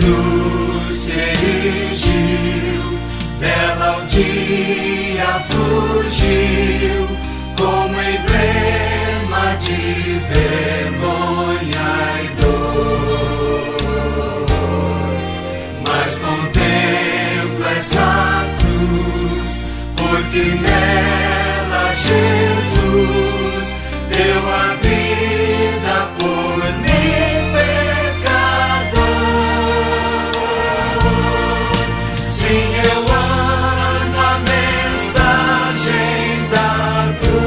cruz se erigiu, dela um dia fugiu, como emblema de vergonha e dor. Mas contempla essa cruz, porque nela Jesus deu a vida por mim, pecador. Sim, eu amo a mensagem da cruz.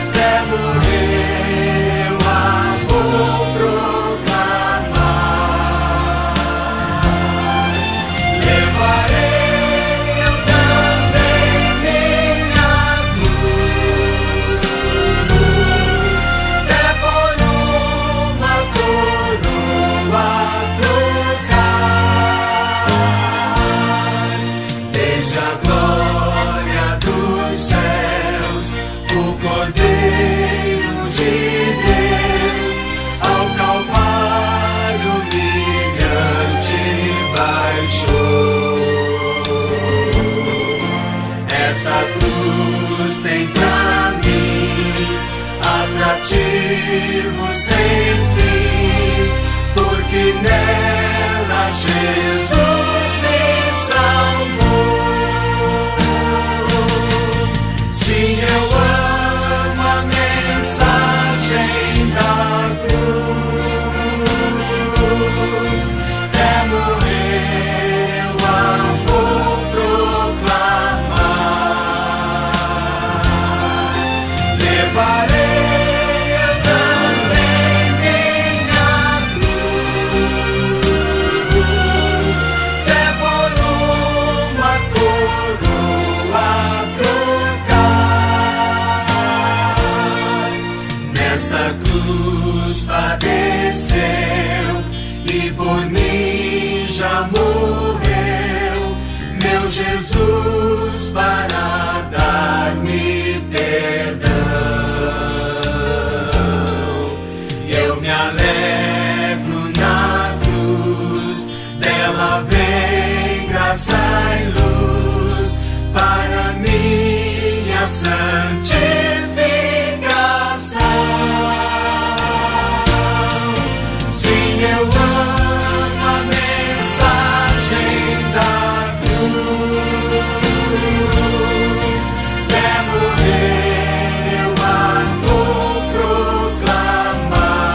Até morrer eu a vou proclamar. Levarei eu também minha cruz, até por uma coroa trocar. Desde a glória dos céus, o Cordeiro de Deus ao Calvário humilhante baixou. Essa cruz tem pra mim atrativo sem fim, porque nela Jesus me salvou. Sim, eu amo a mensagem da cruz. Até morrer eu a vou proclamar. Levarei eu também minha cruz, até por uma coroa trocar. Nessa cruz padeceu e por mim já morreu, meu Jesus, para dar-me perdão. E eu me alegro na cruz, dela vem graça e luz para minha santificação. Sim, eu amo a mensagem da cruz. Até morrer eu a vou proclamar.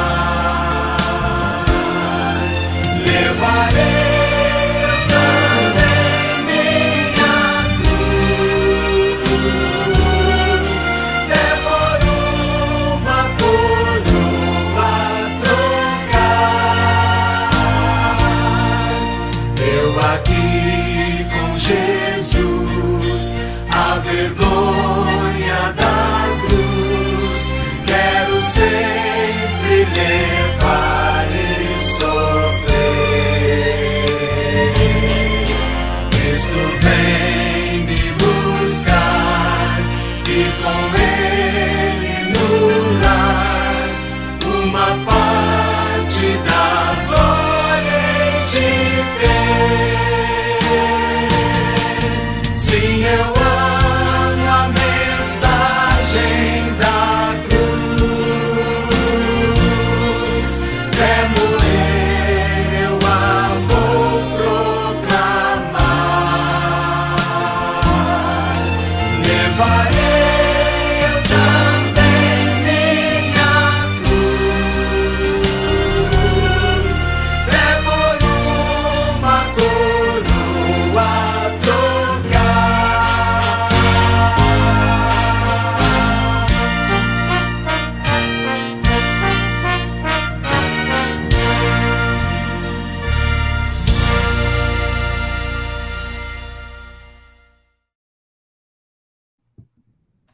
Levarei eu também minha cruz, até por uma coroa trocar. Eu aqui com Jesus, a vergonha da cruz, quero sempre levar e sofrer. Cristo vem me buscar e com Ele no lar uma parte da glória hei de ter. Sim, eu amo a mensagem da cruz. Até morrer eu a vou proclamar. Levarei eu também minha cruz, até por uma coroa trocar.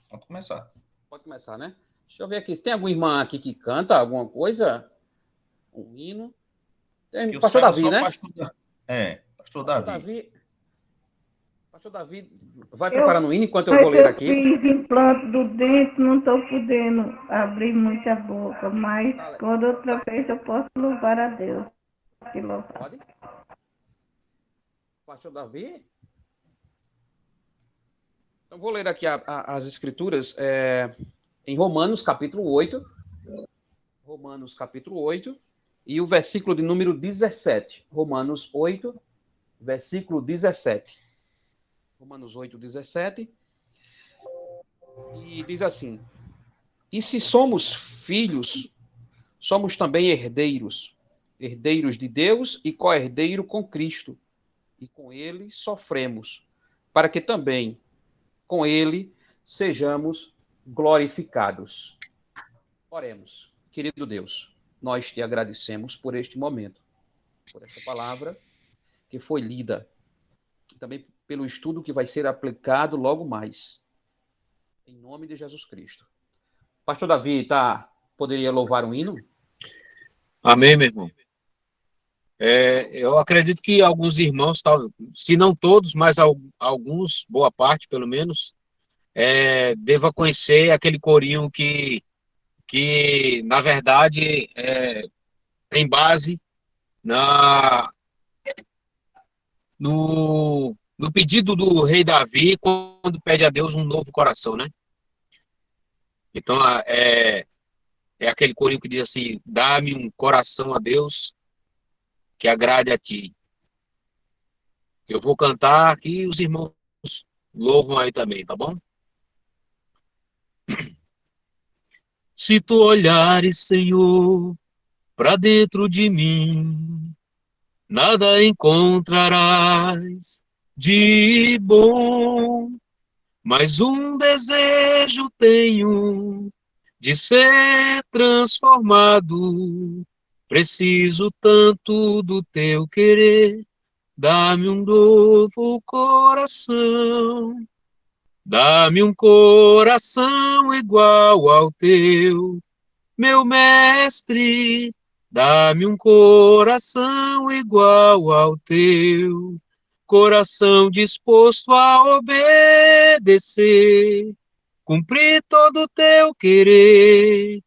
Pode começar. Pode começar, né? Deixa eu ver aqui. Se tem alguma irmã aqui que canta alguma coisa? Um hino? Tem Que eu pastor saiba Davi, só né? pastor Davi. Pastor Davi. Pastor Davi, vai Eu, preparando o hino enquanto eu mas vou ler eu aqui. fiz implante do dente, não estou podendo abrir muita boca, mas Tá, quando outra vez eu posso louvar a Deus. Que louvar. pode? Pastor Davi? Então, vou ler aqui as escrituras em Romanos, capítulo 8. Romanos, capítulo 8. E o versículo de número 17. Romanos 8, versículo 17. Romanos 8, 17. E diz assim: E se somos filhos, somos também herdeiros, herdeiros de Deus e co-herdeiro com Cristo, e com ele sofremos, para que também com ele sejamos glorificados. Oremos. Querido Deus, nós te agradecemos por este momento, por esta palavra que foi lida, e também pelo estudo que vai ser aplicado logo mais. Em nome de Jesus Cristo. Pastor Davi, poderia louvar um hino? Amém, meu irmão. Eu acredito que alguns irmãos, se não todos, mas alguns, boa parte pelo menos, deva conhecer aquele corinho que na verdade, tem base no pedido do rei Davi, quando pede a Deus um novo coração, né? Então, é aquele corinho que diz assim: dá-me um coração a Deus que agrade a ti. Eu vou cantar aqui e os irmãos louvam aí também, tá bom? Se tu olhares, Senhor, para dentro de mim, nada encontrarás de bom, mas um desejo tenho de ser transformado. Preciso tanto do teu querer. Dá-me um novo coração, dá-me um coração igual ao teu, meu mestre. Dá-me um coração igual ao teu, coração disposto a obedecer, cumprir todo o teu querer.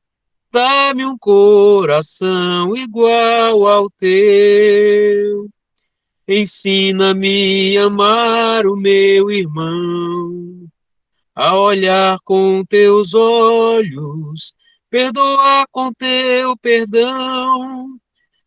Dá-me um coração igual ao teu. Ensina-me a amar o meu irmão, a olhar com teus olhos, perdoar com teu perdão.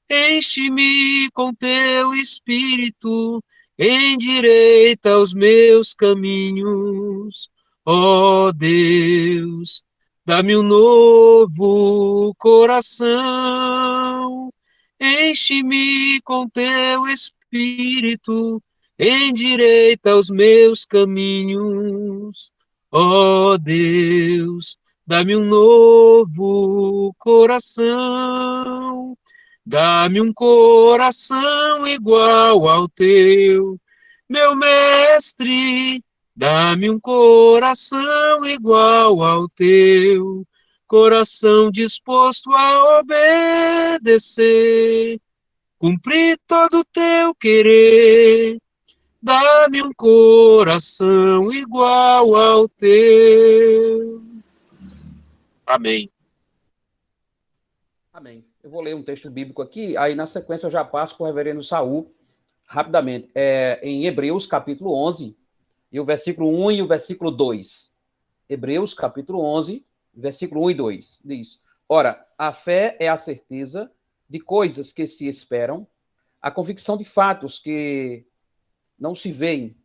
Enche-me com teu espírito, endireita os meus caminhos. Ó Deus, dá-me um novo coração. Enche-me com teu espírito, endireita os meus caminhos. Ó Deus, dá-me um novo coração. Dá-me um coração igual ao teu, meu mestre. Dá-me um coração igual ao teu, coração disposto a obedecer, cumprir todo o teu querer. Dá-me um coração igual ao teu. Amém. Amém. Eu vou ler um texto bíblico aqui, aí na sequência eu já passo para o reverendo Saul, rapidamente. Em Hebreus, capítulo 11, e o versículo 1 e o versículo 2. Hebreus, capítulo 11, versículo 1 e 2. Diz: Ora, a fé é a certeza de coisas que se esperam, a convicção de fatos que não se veem,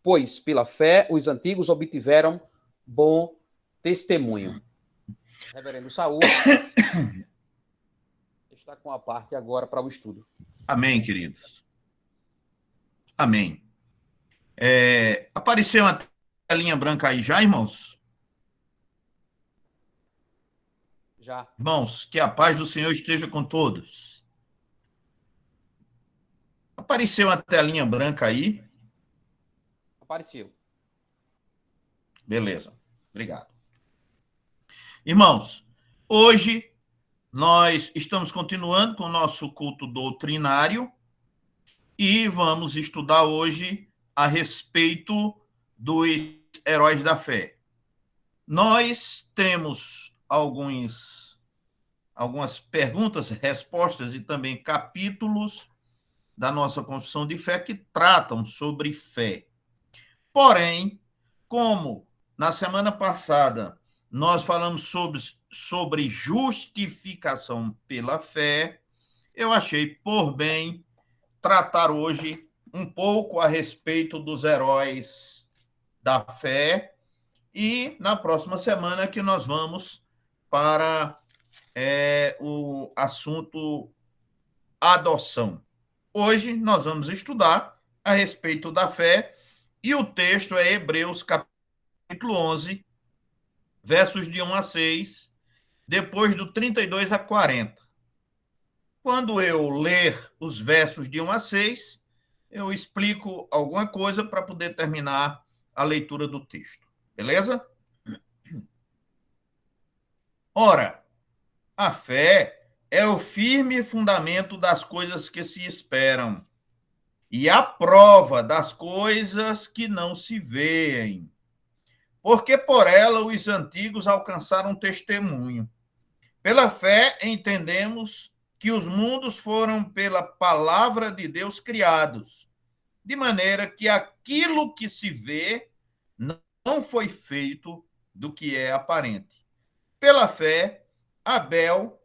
pois pela fé os antigos obtiveram bom testemunho. Reverendo Saul está com a parte agora para o estudo. Amém, queridos. Amém. Apareceu uma telinha branca aí já, irmãos? Já. Irmãos, que a paz do Senhor esteja com todos. Apareceu uma telinha branca aí? Apareceu. Beleza. Obrigado. Irmãos, hoje nós estamos continuando com o nosso culto doutrinário e vamos estudar hoje a respeito dos heróis da fé. Nós temos algumas perguntas, respostas e também capítulos da nossa confissão de fé que tratam sobre fé. Porém, como na semana passada nós falamos sobre justificação pela fé, eu achei por bem tratar hoje um pouco a respeito dos heróis da fé e na próxima semana que nós vamos para o assunto adoção. Hoje nós vamos estudar a respeito da fé e o texto é Hebreus capítulo 11, versos de 1 a 6, depois do 32 a 40. Quando eu ler os versos de 1 a 6, eu explico alguma coisa para poder terminar a leitura do texto. Beleza? Ora, a fé é o firme fundamento das coisas que se esperam e a prova das coisas que não se veem. Porque por ela os antigos alcançaram testemunho. Pela fé entendemos que os mundos foram pela palavra de Deus criados, de maneira que aquilo que se vê não foi feito do que é aparente. Pela fé, Abel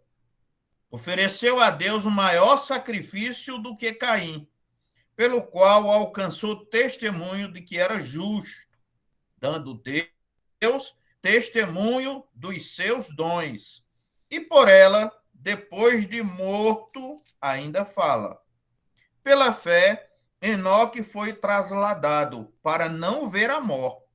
ofereceu a Deus um maior sacrifício do que Caim, pelo qual alcançou testemunho de que era justo, dando Deus testemunho dos seus dons. E por ela, depois de morto, ainda fala. Pela fé, Enoque foi trasladado para não ver a morte.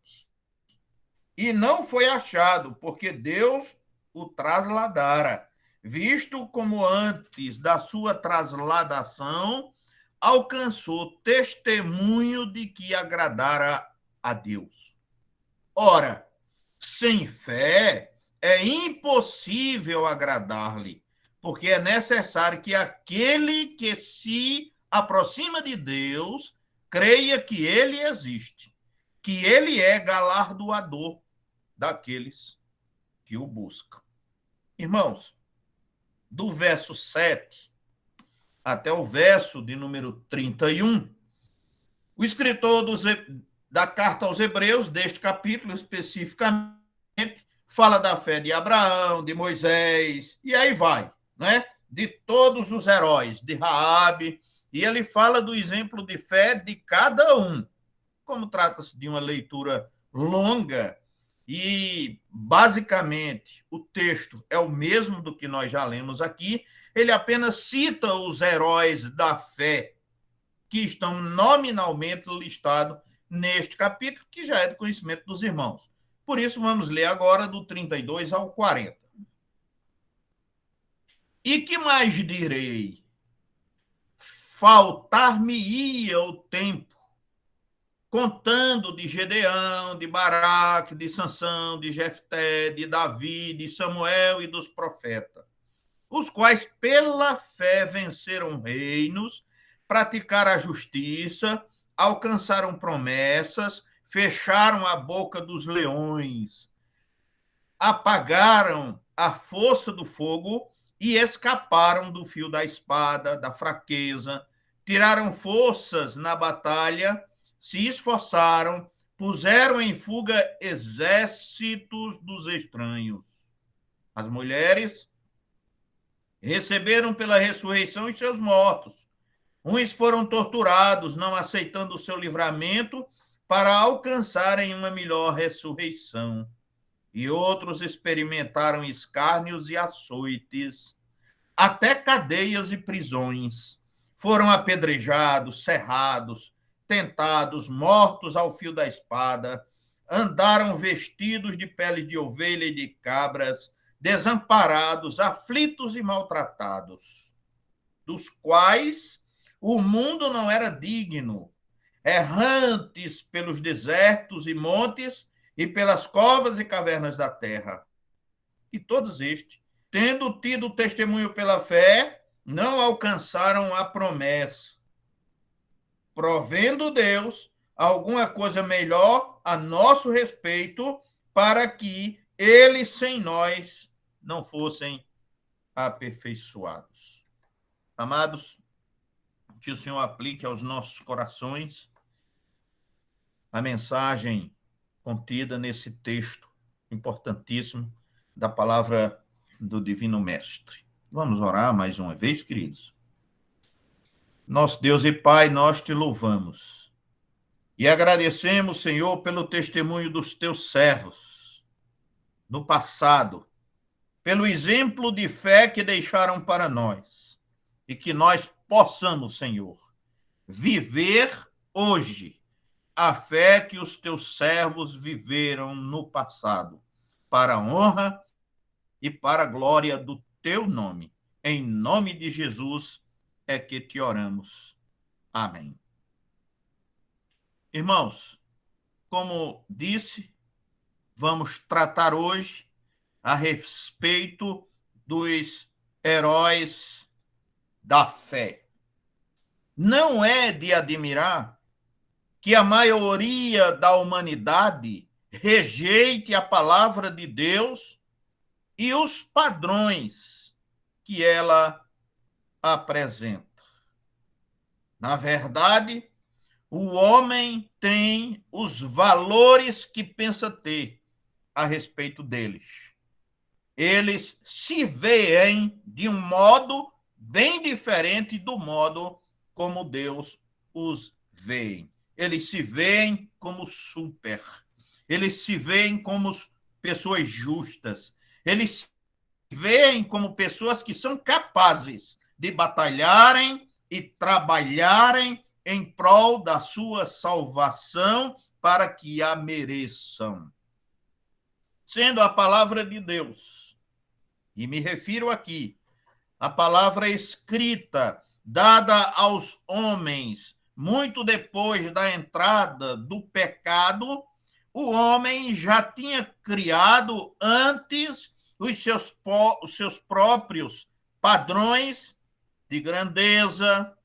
E não foi achado, porque Deus o trasladara, visto como antes da sua trasladação, alcançou testemunho de que agradara a Deus. Ora, sem fé é impossível agradar-lhe, porque é necessário que aquele que se aproxima de Deus creia que ele existe, que ele é galardoador daqueles que o buscam. Irmãos, do verso 7 até o verso de número 31, o escritor da carta aos Hebreus, deste capítulo especificamente, fala da fé de Abraão, de Moisés, e aí vai, né? De todos os heróis, de Raabe, e ele fala do exemplo de fé de cada um. Como trata-se de uma leitura longa e, basicamente, o texto é o mesmo do que nós já lemos aqui, ele apenas cita os heróis da fé que estão nominalmente listados neste capítulo, que já é do conhecimento dos irmãos. Por isso, vamos ler agora do 32 ao 40. E que mais direi? Faltar-me-ia o tempo, contando de Gedeão, de Baraque, de Sansão, de Jefté, de Davi, de Samuel e dos profetas, os quais pela fé venceram reinos, praticaram a justiça, alcançaram promessas, fecharam a boca dos leões, apagaram a força do fogo e escaparam do fio da espada, da fraqueza, tiraram forças na batalha, se esforçaram, puseram em fuga exércitos dos estranhos. As mulheres receberam pela ressurreição os seus mortos. Uns foram torturados, não aceitando o seu livramento, para alcançarem uma melhor ressurreição. E outros experimentaram escárnios e açoites, até cadeias e prisões. Foram apedrejados, serrados, tentados, mortos ao fio da espada, andaram vestidos de pele de ovelha e de cabras, desamparados, aflitos e maltratados, dos quais o mundo não era digno, errantes pelos desertos e montes e pelas covas e cavernas da terra. E todos estes, tendo tido testemunho pela fé, não alcançaram a promessa, provendo Deus alguma coisa melhor a nosso respeito, para que eles sem nós não fossem aperfeiçoados. Amados, que o Senhor aplique aos nossos corações a mensagem contida nesse texto importantíssimo da palavra do Divino Mestre. Vamos orar mais uma vez, queridos? Nosso Deus e Pai, nós te louvamos e agradecemos, Senhor, pelo testemunho dos teus servos no passado, pelo exemplo de fé que deixaram para nós, e que nós possamos, Senhor, viver hoje a fé que os teus servos viveram no passado, para a honra e para a glória do teu nome. Em nome de Jesus é que te oramos. Amém. Irmãos, como disse, vamos tratar hoje a respeito dos heróis da fé. Não é de admirar que a maioria da humanidade rejeite a palavra de Deus e os padrões que ela apresenta. Na verdade, o homem tem os valores que pensa ter a respeito deles. Eles se veem de um modo bem diferente do modo como Deus os vê. Eles se veem como super. Eles se veem como pessoas justas. Eles se veem como pessoas que são capazes de batalharem e trabalharem em prol da sua salvação para que a mereçam. Sendo a palavra de Deus, e me refiro aqui à palavra escrita, dada aos homens muito depois da entrada do pecado, o homem já tinha criado antes os seus próprios padrões de grandeza,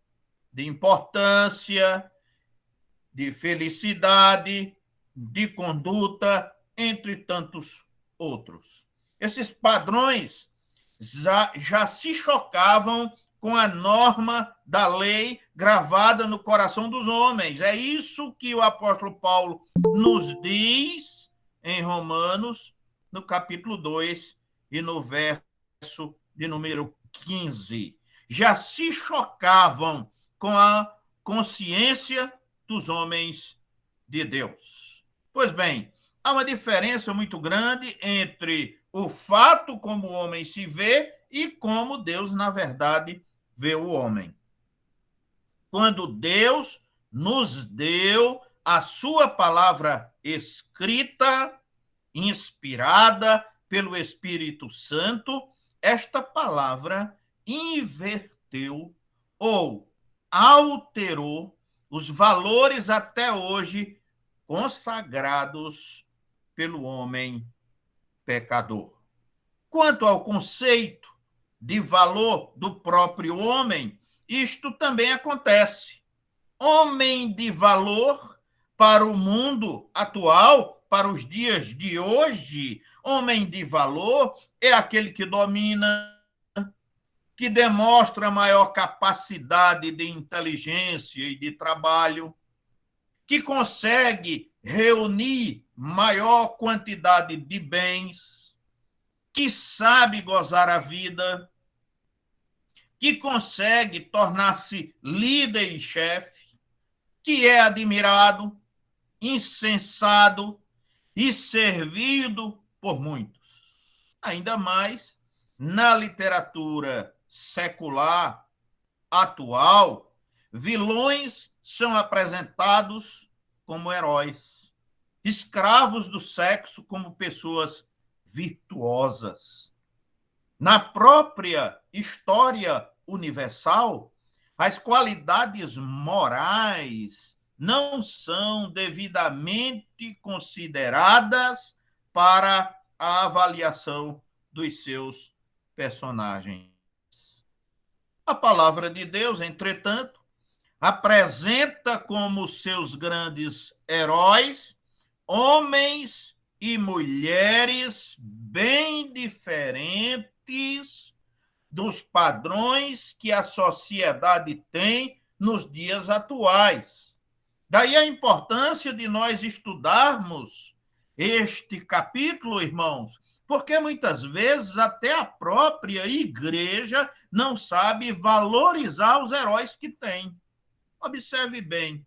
de importância, de felicidade, de conduta, entre tantos outros. Esses padrões já se chocavam com a norma da lei gravada no coração dos homens. É isso que o apóstolo Paulo nos diz em Romanos, no capítulo 2 e no verso de número 15. Já se chocavam com a consciência dos homens de Deus. Pois bem, há uma diferença muito grande entre o fato como o homem se vê e como Deus, na verdade, vê o homem. Quando Deus nos deu a sua palavra escrita, inspirada pelo Espírito Santo, esta palavra inverteu ou alterou os valores até hoje consagrados pelo homem pecador. Quanto ao conceito de valor do próprio homem, isto também acontece. Homem de valor para o mundo atual, para os dias de hoje, homem de valor é aquele que domina, que demonstra maior capacidade de inteligência e de trabalho, que consegue reunir maior quantidade de bens, que sabe gozar a vida, que consegue tornar-se líder e chefe, que é admirado, incensado e servido por muitos. Ainda mais na literatura secular atual, vilões são apresentados como heróis, escravos do sexo como pessoas virtuosas. Na própria história universal, as qualidades morais não são devidamente consideradas para a avaliação dos seus personagens. A palavra de Deus, entretanto, apresenta como seus grandes heróis homens e mulheres bem diferentes dos padrões que a sociedade tem nos dias atuais. Daí a importância de nós estudarmos este capítulo, irmãos, porque muitas vezes até a própria igreja não sabe valorizar os heróis que tem. Observe bem,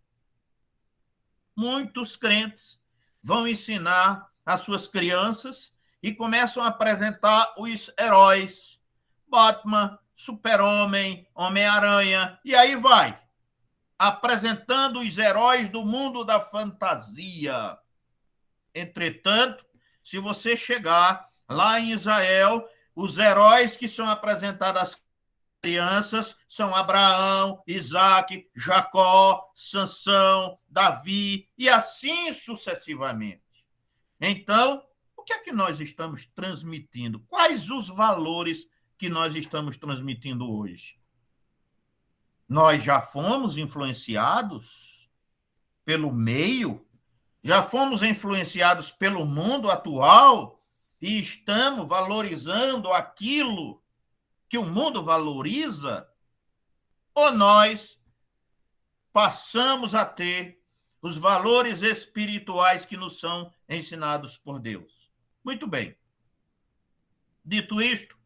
muitos crentes vão ensinar as suas crianças e começam a apresentar os heróis. Batman, Super-Homem, Homem-Aranha, e aí vai, apresentando os heróis do mundo da fantasia. Entretanto, se você chegar lá em Israel, os heróis que são apresentados às crianças são Abraão, Isaac, Jacó, Sansão, Davi e assim sucessivamente. Então, o que é que nós estamos transmitindo? Quais os valores que nós estamos transmitindo hoje? Nós já fomos influenciados pelo meio, já fomos influenciados pelo mundo atual e estamos valorizando aquilo que o mundo valoriza, ou nós passamos a ter os valores espirituais que nos são ensinados por Deus? Muito bem. Dito isto,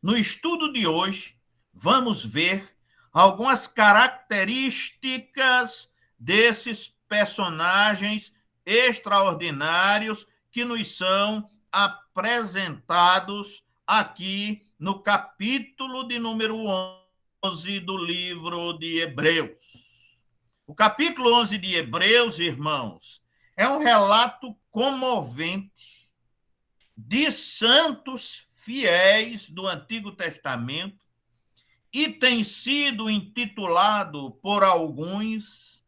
no estudo de hoje, vamos ver algumas características desses personagens extraordinários que nos são apresentados aqui no capítulo de número 11 do livro de Hebreus. O capítulo 11 de Hebreus, irmãos, é um relato comovente de santos fiéis do Antigo Testamento e tem sido intitulado por alguns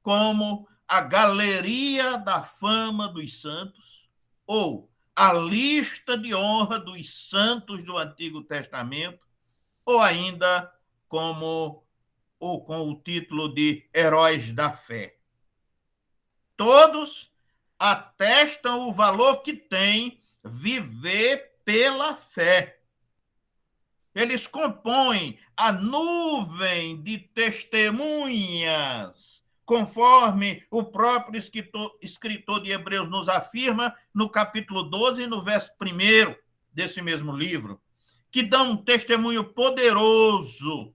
como a Galeria da Fama dos Santos ou a lista de honra dos santos do Antigo Testamento, ou ainda com o título de Heróis da Fé. Todos atestam o valor que tem viver pela fé. Eles compõem a nuvem de testemunhas, conforme o próprio escritor de Hebreus nos afirma no capítulo 12, no verso 1 desse mesmo livro, que dão um testemunho poderoso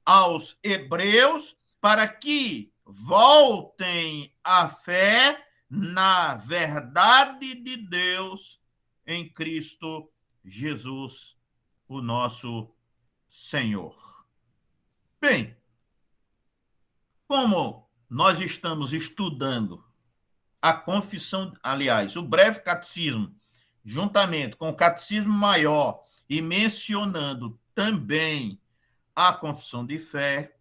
aos hebreus para que voltem à fé na verdade de Deus em Cristo Jesus, o nosso Senhor. Bem, como nós estamos estudando a confissão, aliás, o breve catecismo, juntamente com o catecismo maior, e mencionando também a confissão de fé,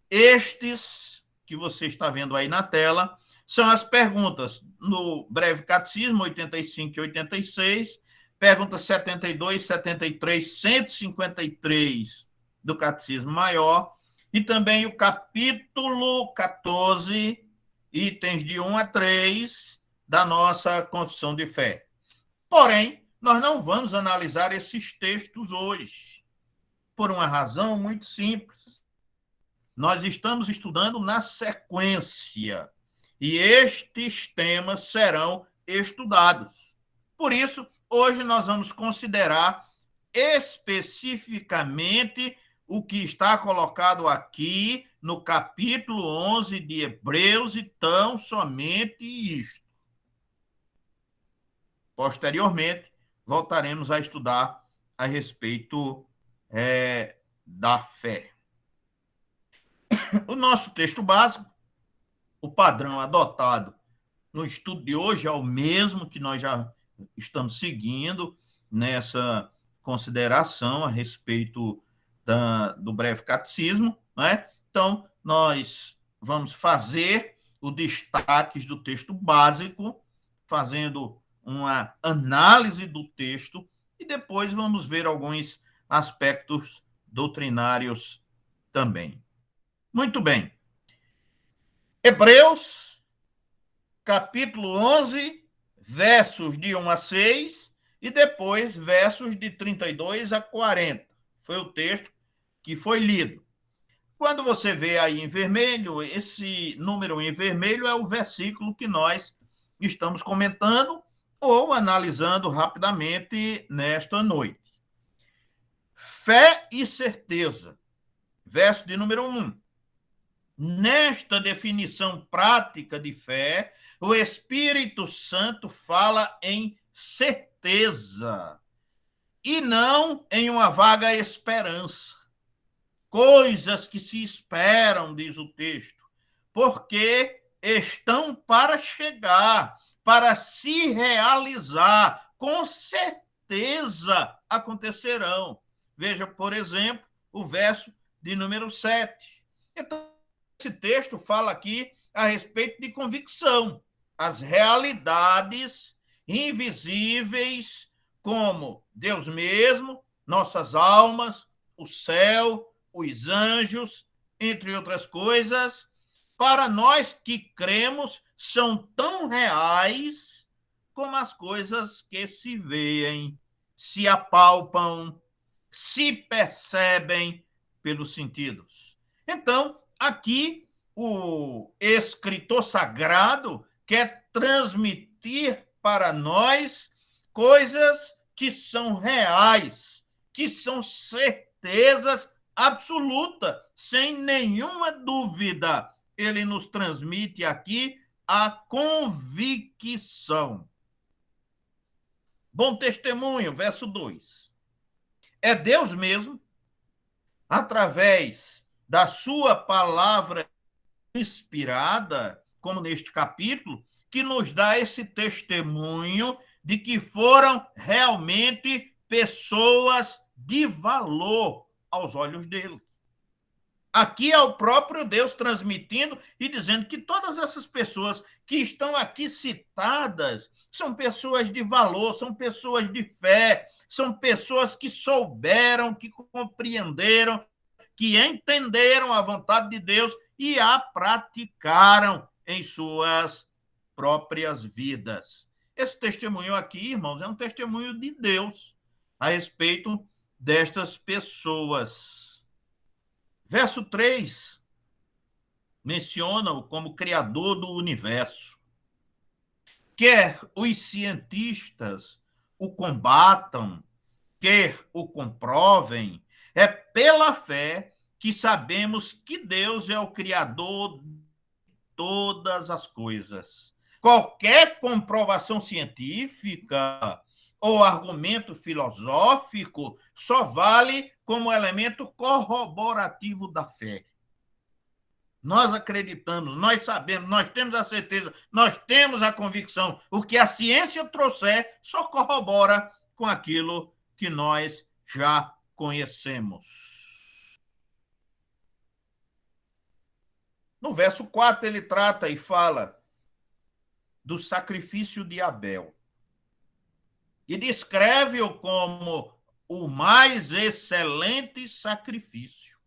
estes que você está vendo aí na tela são as perguntas no breve catecismo 85 e 86, perguntas 72, 73, 153 do catecismo maior, e também o capítulo 14, itens de 1 a 3 da nossa confissão de fé. Porém, nós não vamos analisar esses textos hoje, por uma razão muito simples. Nós estamos estudando na sequência, e estes temas serão estudados. Por isso, hoje nós vamos considerar especificamente o que está colocado aqui no capítulo 11 de Hebreus, e tão somente isto. Posteriormente, voltaremos a estudar a respeito da fé. O nosso texto básico, o padrão adotado no estudo de hoje é o mesmo que nós já estamos seguindo nessa consideração a respeito do breve catecismo, né? Então, nós vamos fazer o destaque do texto básico, fazendo uma análise do texto, e depois vamos ver alguns aspectos doutrinários também. Muito bem. Hebreus, capítulo 11, versos de 1 a 6, e depois versos de 32 a 40. Foi o texto que foi lido. Quando você vê aí em vermelho, esse número em vermelho é o versículo que nós estamos comentando ou analisando rapidamente nesta noite. Fé e certeza. Verso de número 1. Nesta definição prática de fé, o Espírito Santo fala em certeza e não em uma vaga esperança. Coisas que se esperam, diz o texto, porque estão para chegar, para se realizar, com certeza acontecerão. Veja, por exemplo, o verso de número 7. Então, esse texto fala aqui a respeito de convicção, as realidades invisíveis, como Deus mesmo, nossas almas, o céu, os anjos, entre outras coisas, para nós que cremos, são tão reais como as coisas que se veem, se apalpam, se percebem pelos sentidos. Então, aqui, o escritor sagrado quer transmitir para nós coisas que são reais, que são certezas absolutas, sem nenhuma dúvida. Ele nos transmite aqui a convicção. Bom testemunho, verso 2. É Deus mesmo, através da sua palavra inspirada, como neste capítulo, que nos dá esse testemunho de que foram realmente pessoas de valor aos olhos dele. Aqui é o próprio Deus transmitindo e dizendo que todas essas pessoas que estão aqui citadas são pessoas de valor, são pessoas de fé, são pessoas que souberam, que compreenderam, que entenderam a vontade de Deus e a praticaram em suas próprias vidas. Esse testemunho aqui, irmãos, é um testemunho de Deus a respeito destas pessoas. Verso 3 menciona-o como criador do universo. Quer os cientistas o combatam, quer o comprovem, é pela fé que sabemos que Deus é o criador de todas as coisas. Qualquer comprovação científica ou argumento filosófico só vale como elemento corroborativo da fé. Nós acreditamos, nós sabemos, nós temos a certeza, nós temos a convicção. O que a ciência trouxer só corrobora com aquilo que nós já conhecemos. No verso 4, ele trata e fala do sacrifício de Abel. E descreve-o como o mais excelente sacrifício.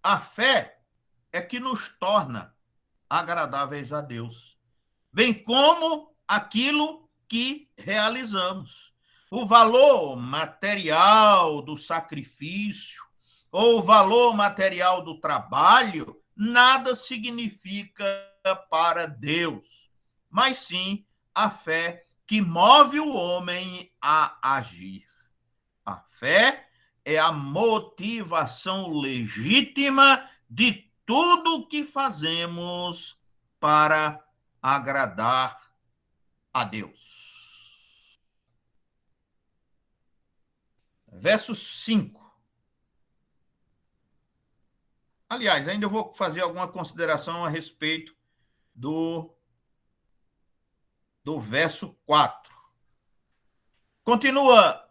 A fé é que nos torna agradáveis a Deus, bem como aquilo que realizamos. O valor material do sacrifício ou o valor material do trabalho nada significa para Deus, mas sim a fé que move o homem a agir. A fé é a motivação legítima de tudo o que fazemos para agradar a Deus. Verso 5. Aliás, ainda eu vou fazer alguma consideração a respeito do verso 4. Continua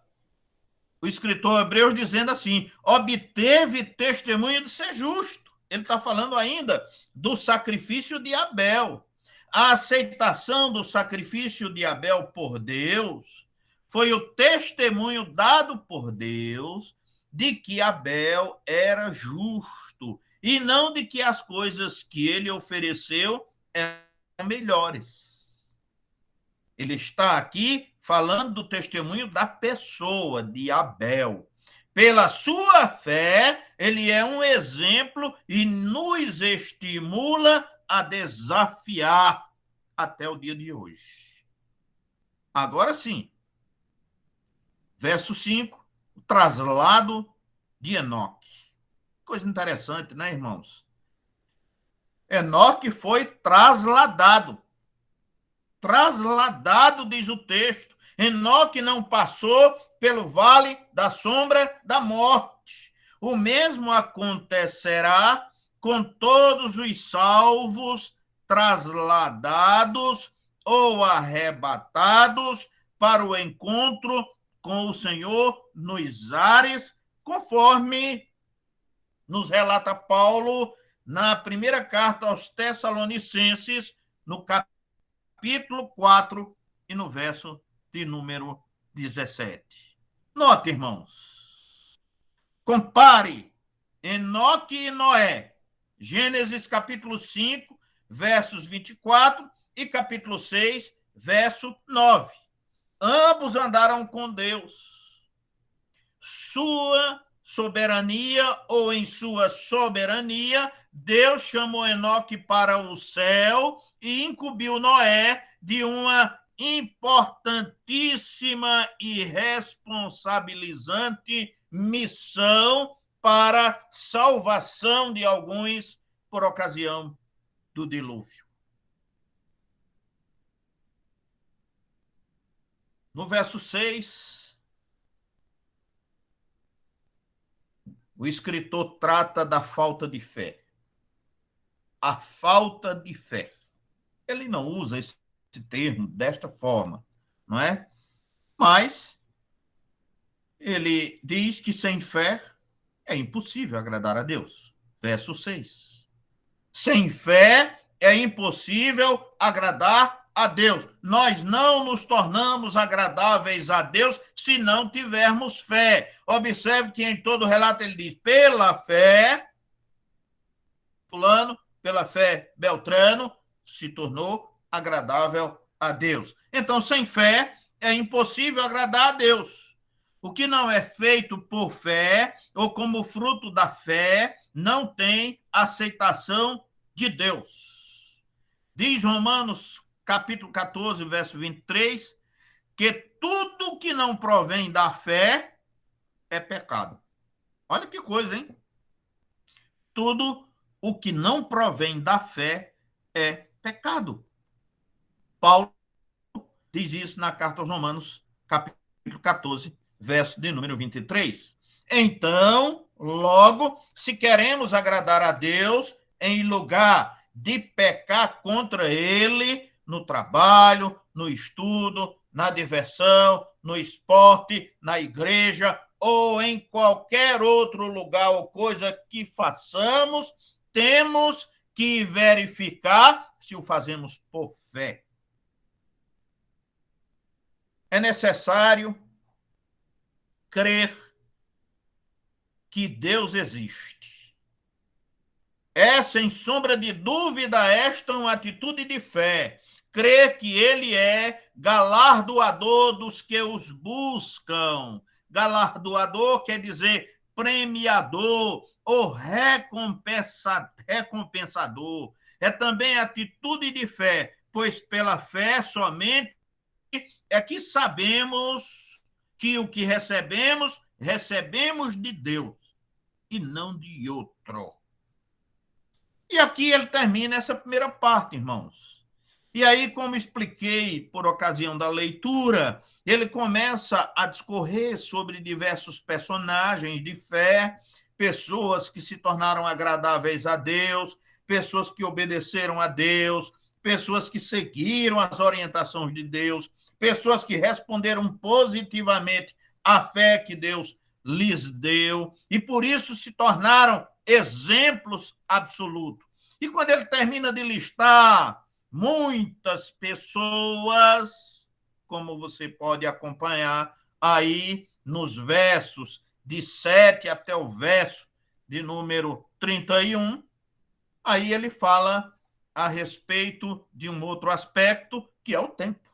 o escritor Hebreus dizendo assim: obteve testemunho de ser justo. Ele está falando ainda do sacrifício de Abel. A aceitação do sacrifício de Abel por Deus foi o testemunho dado por Deus de que Abel era justo e não de que as coisas que ele ofereceu eram melhores. Ele está aqui falando do testemunho da pessoa de Abel. Pela sua fé, ele é um exemplo e nos estimula a desafiar até o dia de hoje. Agora sim, verso 5, o traslado de Enoque. Coisa interessante, né, irmãos? Enoque foi trasladado. Trasladado, diz o texto. Enoque não passou pelo vale da sombra da morte. O mesmo acontecerá com todos os salvos trasladados ou arrebatados para o encontro com o Senhor nos ares, conforme nos relata Paulo na primeira carta aos Tessalonicenses, no capítulo 4 e no verso de número 17. Note, irmãos, compare Enoque e Noé, Gênesis capítulo 5, versos 24 e capítulo 6, verso 9. Ambos andaram com Deus. Sua soberania, ou em sua soberania, Deus chamou Enoque para o céu e incumbiu Noé de uma importantíssima e responsabilizante missão para salvação de alguns por ocasião do dilúvio. No verso 6, o escritor trata da falta de fé. A falta de fé. Ele não usa esse termo desta forma, não é? Mas ele diz que sem fé é impossível agradar a Deus. Verso 6. Sem fé é impossível agradar a Deus. Nós não nos tornamos agradáveis a Deus se não tivermos fé. Observe que em todo o relato ele diz, pela fé, fulano, pela fé, Beltrano, se tornou agradável a Deus. Então, sem fé, é impossível agradar a Deus. O que não é feito por fé, ou como fruto da fé, não tem aceitação de Deus. Diz Romanos, capítulo 14, verso 23, que tudo que não provém da fé é pecado. Olha que coisa, hein? Tudo o que não provém da fé é pecado. Paulo diz isso na carta aos Romanos, capítulo 14, verso de número 23. Então, logo, se queremos agradar a Deus, em lugar de pecar contra Ele, no trabalho, no estudo, na diversão, no esporte, na igreja, ou em qualquer outro lugar ou coisa que façamos, temos que verificar se o fazemos por fé. É necessário crer que Deus existe. É, sem sombra de dúvida, esta uma atitude de fé. Crer que Ele é galardoador dos que os buscam. Galardoador quer dizer premiador ou recompensador. É também atitude de fé, pois pela fé somente é que sabemos que o que recebemos, recebemos de Deus e não de outro. E aqui ele termina essa primeira parte, irmãos. E aí, como expliquei por ocasião da leitura, ele começa a discorrer sobre diversos personagens de fé, pessoas que se tornaram agradáveis a Deus, pessoas que obedeceram a Deus, pessoas que seguiram as orientações de Deus, pessoas que responderam positivamente à fé que Deus lhes deu e por isso se tornaram exemplos absolutos. E quando ele termina de listar muitas pessoas, como você pode acompanhar aí nos versos de 7 até o verso de número 31, aí ele fala a respeito de um outro aspecto, que é o tempo.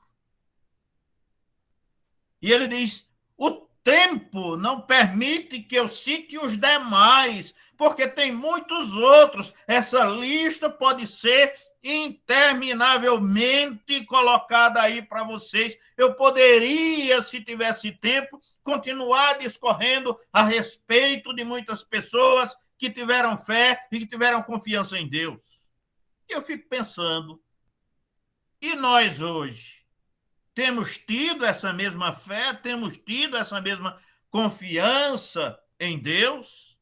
E ele diz: o tempo não permite que eu cite os demais, porque tem muitos outros. Essa lista pode ser interminavelmente colocada aí para vocês. Eu poderia, se tivesse tempo, continuar discorrendo a respeito de muitas pessoas que tiveram fé e que tiveram confiança em Deus. E eu fico pensando, e nós hoje? Temos tido essa mesma fé? Temos tido essa mesma confiança em Deus?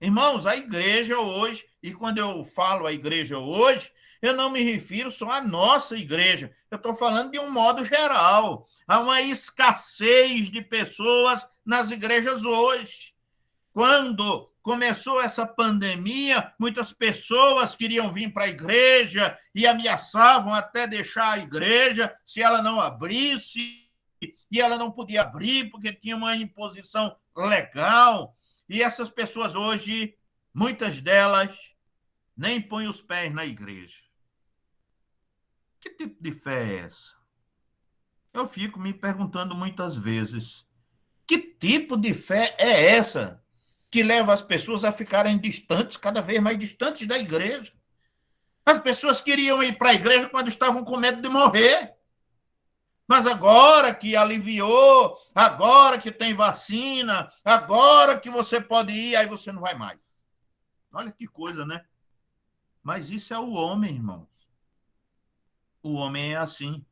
Irmãos, a igreja hoje, e quando eu falo a igreja hoje, eu não me refiro só à nossa igreja, eu estou falando de um modo geral. Há uma escassez de pessoas nas igrejas hoje. Quando começou essa pandemia, muitas pessoas queriam vir para a igreja e ameaçavam até deixar a igreja se ela não abrisse, e ela não podia abrir porque tinha uma imposição legal. E essas pessoas hoje, muitas delas, nem põem os pés na igreja. Que tipo de fé é essa? Eu fico me perguntando muitas vezes, que tipo de fé é essa que leva as pessoas a ficarem distantes, cada vez mais distantes da igreja? As pessoas queriam ir para a igreja quando estavam com medo de morrer. Mas agora que aliviou, agora que tem vacina, agora que você pode ir, aí você não vai mais. Olha que coisa, né? Mas isso é o homem, irmãos. O homem é assim.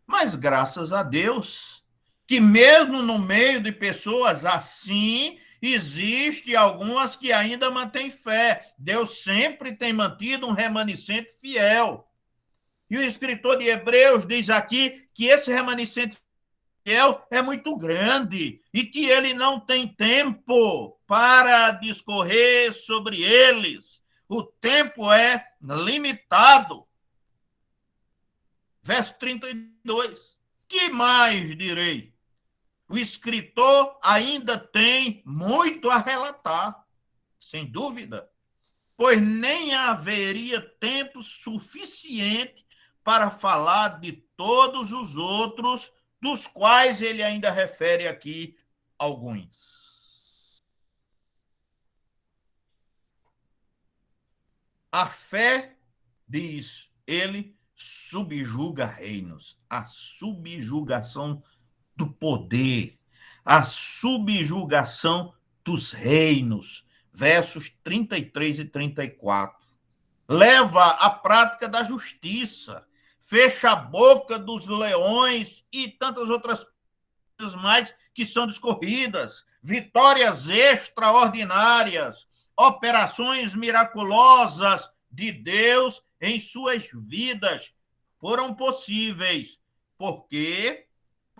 Mas graças a Deus, que mesmo no meio de pessoas assim, existe algumas que ainda mantêm fé. Deus sempre tem mantido um remanescente fiel. E o escritor de Hebreus diz aqui que esse remanescente fiel é muito grande e que ele não tem tempo para discorrer sobre eles. O tempo é limitado. Verso 32. Que mais direi? O escritor ainda tem muito a relatar, sem dúvida, pois nem haveria tempo suficiente para falar de todos os outros, dos quais ele ainda refere aqui alguns. A fé, diz ele, subjuga reinos. A subjugação do poder, a subjugação dos reinos. Versos 33 e 34. Leva à prática da justiça, fecha a boca dos leões e tantas outras coisas mais que são discorridas, vitórias extraordinárias, operações miraculosas de Deus em suas vidas foram possíveis, porque,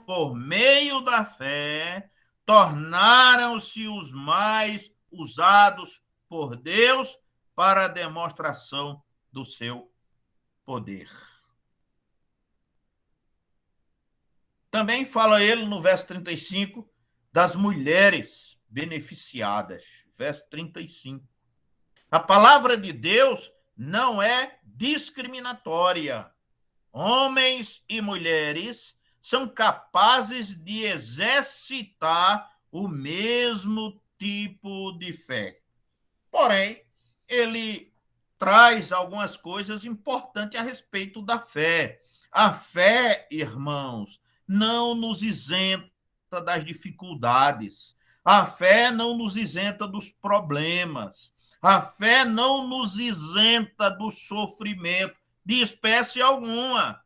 por meio da fé, tornaram-se os mais usados por Deus para a demonstração do seu poder. Também fala ele no verso 35 das mulheres beneficiadas. Verso 35. A palavra de Deus não é discriminatória. Homens e mulheres são capazes de exercitar o mesmo tipo de fé. Porém, ele traz algumas coisas importantes a respeito da fé. A fé, irmãos, não nos isenta das dificuldades. A fé não nos isenta dos problemas. A fé não nos isenta do sofrimento de espécie alguma.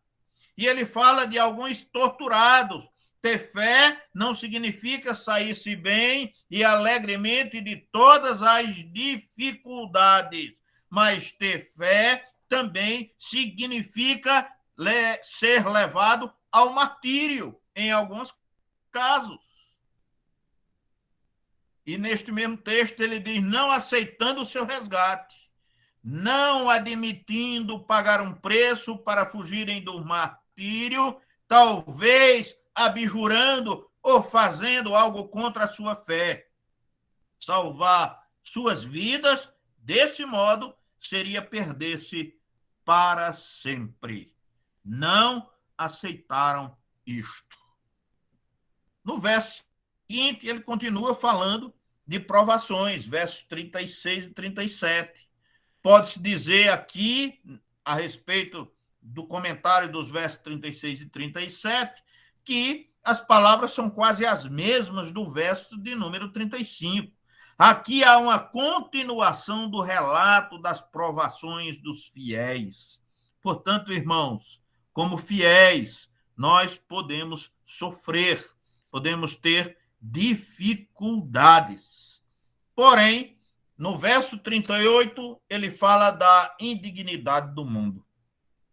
E ele fala de alguns torturados. Ter fé não significa sair-se bem e alegremente de todas as dificuldades, mas ter fé também significa ser levado ao martírio, em alguns casos. E neste mesmo texto ele diz, não aceitando o seu resgate, não admitindo pagar um preço para fugirem do martírio, talvez abjurando ou fazendo algo contra a sua fé. salvar suas vidas, desse modo seria perder-se para sempre. Não aceitaram isto. No verso seguinte, ele continua falando de provações, versos 36 e 37. Pode-se dizer aqui, a respeito do comentário dos versos 36 e 37, que as palavras são quase as mesmas do verso de número 35. Aqui há uma continuação do relato das provações dos fiéis. Portanto, irmãos, como fiéis, nós podemos sofrer, podemos ter dificuldades. Porém, no verso 38, ele fala da indignidade do mundo.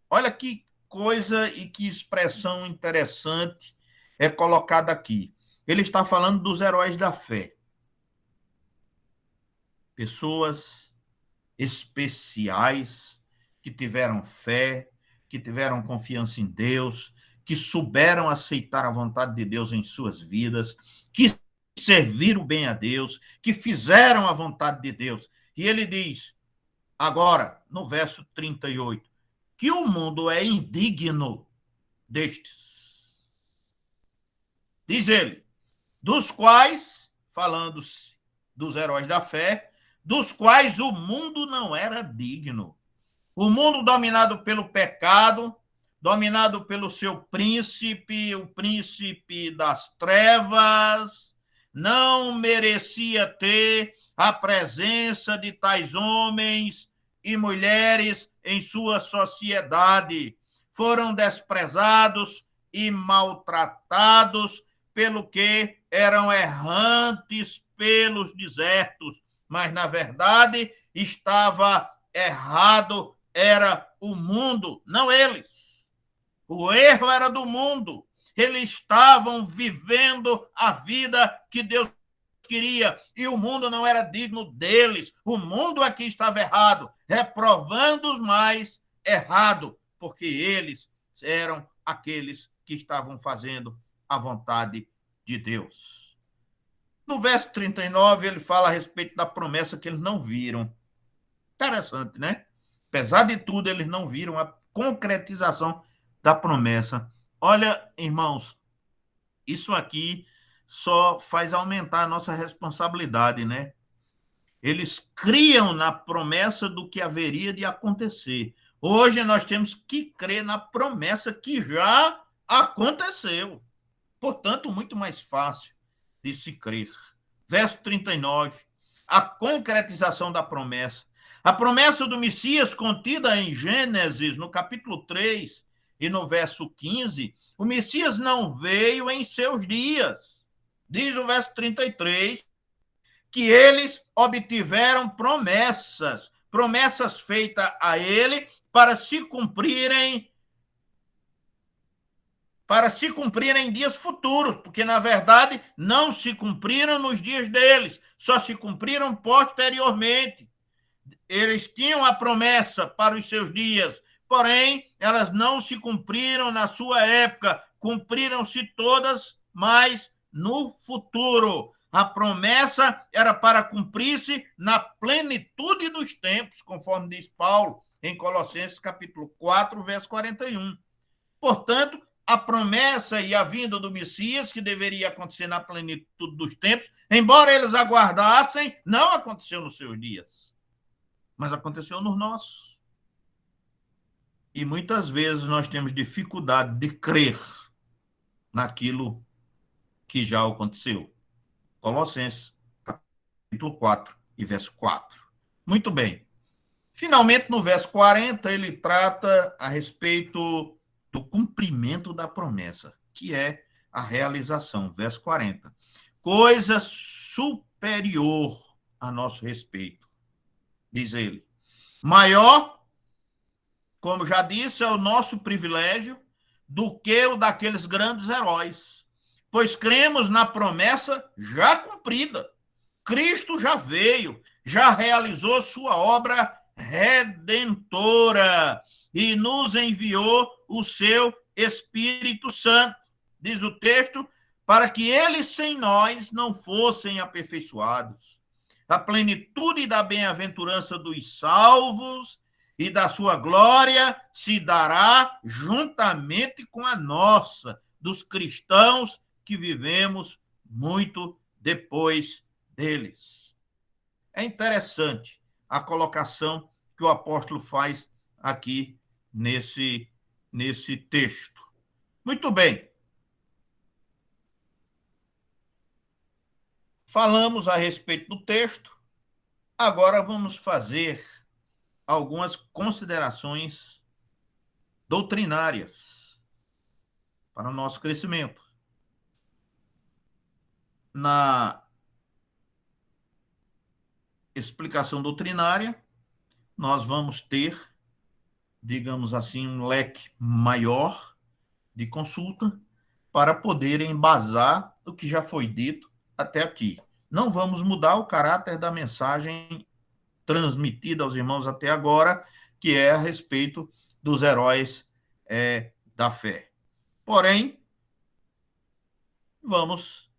Olha que coisa e que expressão interessante é colocada aqui. Ele está falando dos heróis da fé. Pessoas especiais que tiveram fé, que tiveram confiança em Deus, que souberam aceitar a vontade de Deus em suas vidas, que serviram bem a Deus, que fizeram a vontade de Deus. E ele diz, agora, no verso 38, que o mundo é indigno destes. Diz ele, dos quais, falando dos heróis da fé, dos quais o mundo não era digno. O mundo dominado pelo pecado, dominado pelo seu príncipe, o príncipe das trevas, não merecia ter a presença de tais homens e mulheres em sua sociedade. Foram desprezados e maltratados pelo que eram errantes pelos desertos, mas, na verdade, estava errado, era o mundo, não eles. O erro era do mundo. Eles estavam vivendo a vida que Deus queria, e o mundo não era digno deles. O mundo aqui estava errado, reprovando-os mais errado, porque eles eram aqueles que estavam fazendo a vontade de Deus. No verso 39, ele fala a respeito da promessa que eles não viram. Interessante, né? Apesar de tudo, eles não viram a concretização da promessa. Olha, irmãos, isso aqui só faz aumentar a nossa responsabilidade, né? Eles criam na promessa do que haveria de acontecer. Hoje nós temos que crer na promessa que já aconteceu. Portanto, muito mais fácil de se crer. Verso 39, a concretização da promessa. A promessa do Messias contida em Gênesis, no capítulo 3 e no verso 15, o Messias não veio em seus dias. Diz o verso 33, que eles obtiveram promessas feitas a ele para se cumprirem em dias futuros, porque, na verdade, não se cumpriram nos dias deles, só se cumpriram posteriormente. Eles tinham a promessa para os seus dias, porém, elas não se cumpriram na sua época, cumpriram-se todas, mas no futuro. A promessa era para cumprir-se na plenitude dos tempos, conforme diz Paulo em Colossenses capítulo 4, verso 41. Portanto, a promessa e a vinda do Messias, que deveria acontecer na plenitude dos tempos, embora eles aguardassem, não aconteceu nos seus dias, mas aconteceu nos nossos. E muitas vezes nós temos dificuldade de crer naquilo que já aconteceu. Colossenses, capítulo 4 e verso 4. Muito bem. Finalmente, no verso 40, ele trata a respeito do cumprimento da promessa, que é a realização. Verso 40. Coisa superior a nosso respeito, diz ele. Maior, como já disse, é o nosso privilégio do que o daqueles grandes heróis, pois cremos na promessa já cumprida. Cristo já veio, já realizou sua obra redentora e nos enviou o seu Espírito Santo, diz o texto, para que eles sem nós não fossem aperfeiçoados. da plenitude da bem-aventurança dos salvos e da sua glória se dará juntamente com a nossa, dos cristãos que vivemos muito depois deles. É interessante a colocação que o apóstolo faz aqui nesse texto. Muito bem. Falamos a respeito do texto, agora vamos fazer algumas considerações doutrinárias para o nosso crescimento. Na explicação doutrinária, nós vamos ter, digamos assim, um leque maior de consulta para poder embasar o que já foi dito até aqui. Não vamos mudar o caráter da mensagem transmitida aos irmãos até agora, que é a respeito dos heróis da fé. Porém, vamos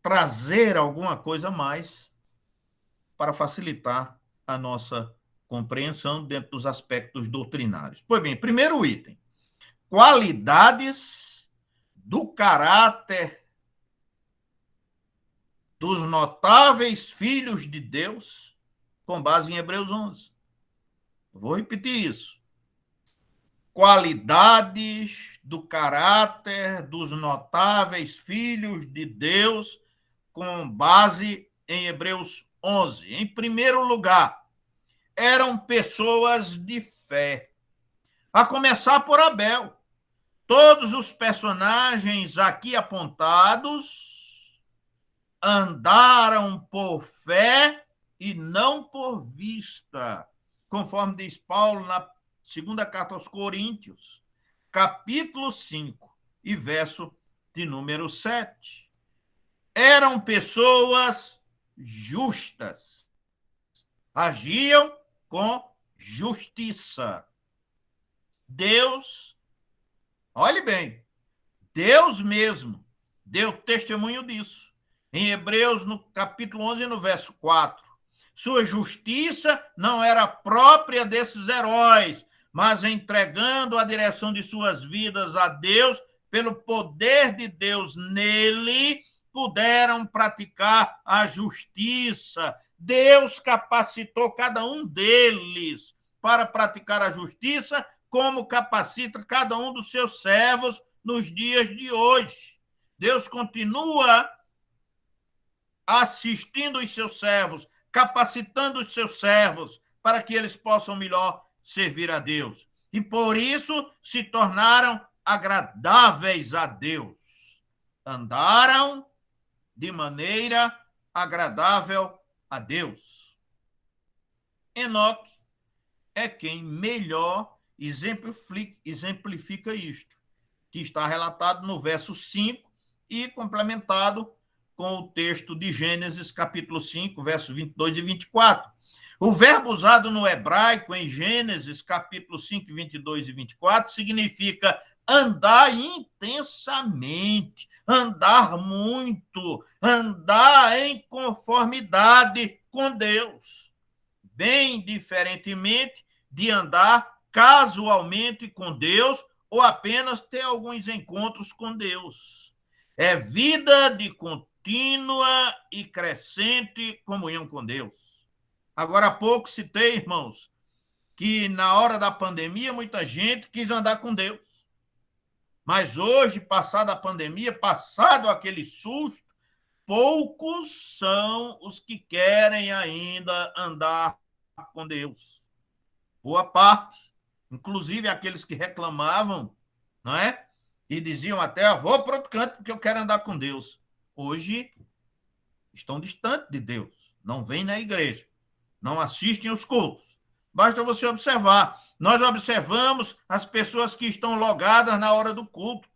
trazer alguma coisa a mais para facilitar a nossa compreensão dentro dos aspectos doutrinários. Pois bem, primeiro item: qualidades do caráter dos notáveis filhos de Deus, com base em Hebreus 11. Vou repetir isso. Qualidades do caráter dos notáveis filhos de Deus, com base em Hebreus 11. Em primeiro lugar, eram pessoas de fé. A começar por Abel. Todos os personagens aqui apontados andaram por fé e não por vista, conforme diz Paulo na segunda carta aos Coríntios, capítulo 5 e verso de número 7. Eram pessoas justas, agiam com justiça. Deus, olhe bem, Deus mesmo deu testemunho disso. Em Hebreus, no capítulo 11, no verso 4. Sua justiça não era própria desses heróis, mas entregando a direção de suas vidas a Deus, pelo poder de Deus nele, puderam praticar a justiça. Deus capacitou cada um deles para praticar a justiça, como capacita cada um dos seus servos nos dias de hoje. Deus continua assistindo os seus servos, capacitando os seus servos para que eles possam melhor servir a Deus. E por isso se tornaram agradáveis a Deus. Andaram de maneira agradável a Deus. Enoque é quem melhor exemplifica isto, que está relatado no verso 5 e complementado com o texto de Gênesis, capítulo 5, versos 22 e 24. O verbo usado no hebraico em Gênesis, capítulo 5, 22 e 24, significa andar intensamente, andar muito, andar em conformidade com Deus, bem diferentemente de andar casualmente com Deus ou apenas ter alguns encontros com Deus. É vida de contínua e crescente comunhão com Deus. Agora há pouco citei, irmãos, que na hora da pandemia muita gente quis andar com Deus. Mas hoje, passada a pandemia, passado aquele susto, poucos são os que querem ainda andar com Deus. Boa parte, inclusive aqueles que reclamavam, não é? E diziam até, vou para outro canto porque eu quero andar com Deus. Hoje estão distantes de Deus, não vêm na igreja, não assistem aos cultos. Basta você observar. Nós observamos as pessoas que estão logadas na hora do culto.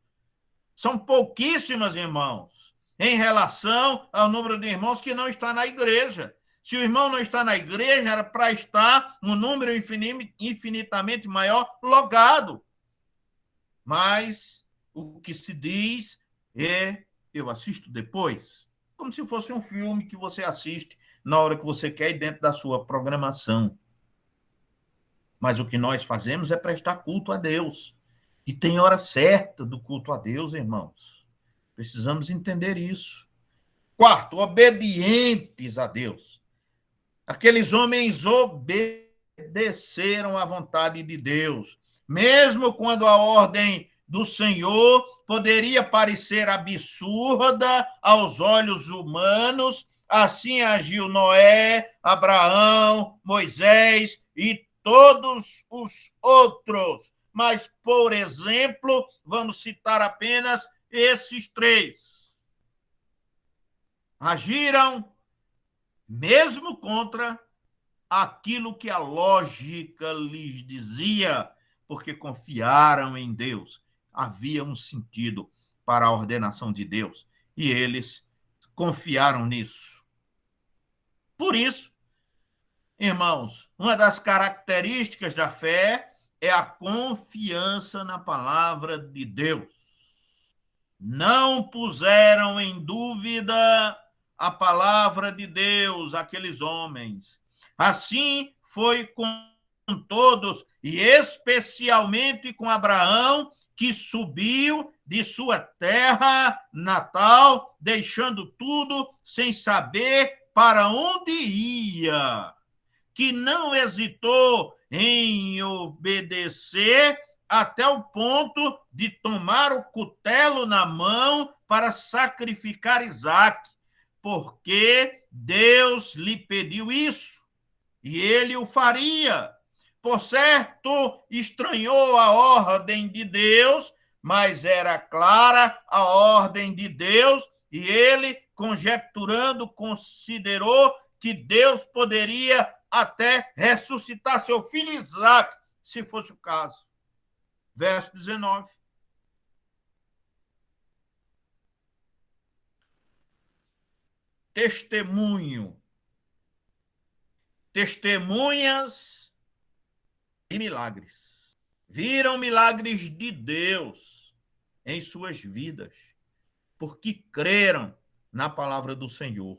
São pouquíssimas, irmãos, em relação ao número de irmãos que não está na igreja. Se o irmão não está na igreja, era para estar um número infinitamente maior logado. Mas o que se diz é, eu assisto depois, como se fosse um filme que você assiste na hora que você quer e dentro da sua programação. Mas o que nós fazemos é prestar culto a Deus. E tem hora certa do culto a Deus, irmãos. Precisamos entender isso. Quarto, obedientes a Deus. Aqueles homens obedeceram à vontade de Deus, mesmo quando a ordem do Senhor poderia parecer absurda aos olhos humanos. Assim agiu Noé, Abraão, Moisés e todos os outros. Mas, por exemplo, vamos citar apenas esses três. Agiram mesmo contra aquilo que a lógica lhes dizia, porque confiaram em Deus. Havia um sentido para a ordenação de Deus e eles confiaram nisso. Por isso, irmãos, uma das características da fé é a confiança na palavra de Deus. Não puseram em dúvida a palavra de Deus, aqueles homens. Assim foi com todos, e especialmente com Abraão, que subiu de sua terra natal, deixando tudo sem saber para onde ia, que não hesitou em obedecer até o ponto de tomar o cutelo na mão para sacrificar Isaque, porque Deus lhe pediu isso, e ele o faria. Por certo, estranhou a ordem de Deus, mas era clara a ordem de Deus, e ele, conjecturando, considerou que Deus poderia até ressuscitar seu filho Isaque, se fosse o caso. Verso 19. Testemunho. Testemunhas e milagres. Viram milagres de Deus em suas vidas, porque creram na palavra do Senhor.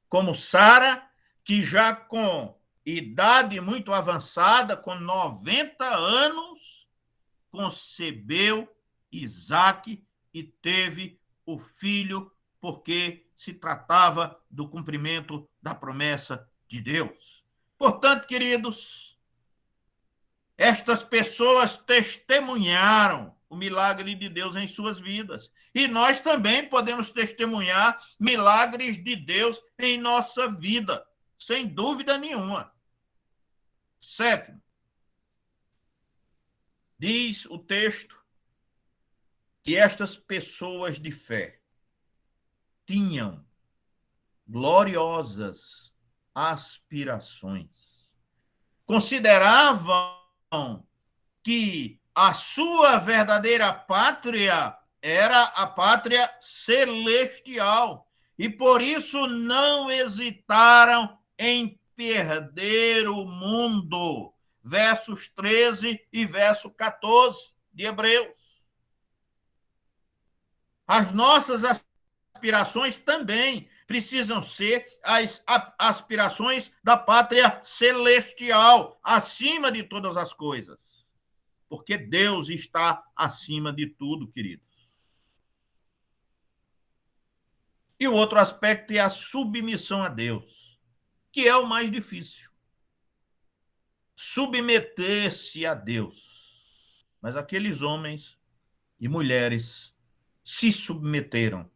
Como Sara, que já com idade muito avançada, com 90 anos, concebeu Isaque e teve o filho, porque se tratava do cumprimento da promessa de Deus. Portanto, queridos, estas pessoas testemunharam o milagre de Deus em suas vidas. E nós também podemos testemunhar milagres de Deus em nossa vida, sem dúvida nenhuma. Sétimo, diz o texto que estas pessoas de fé tinham gloriosas aspirações. Consideravam que a sua verdadeira pátria era a pátria celestial e por isso não hesitaram em perder o mundo. Versos 13 e verso 14 de Hebreus. As nossas aspirações também precisam ser as aspirações da pátria celestial, acima de todas as coisas. Porque Deus está acima de tudo, queridos. E o outro aspecto é a submissão a Deus, que é o mais difícil. Submeter-se a Deus. Mas aqueles homens e mulheres se submeteram,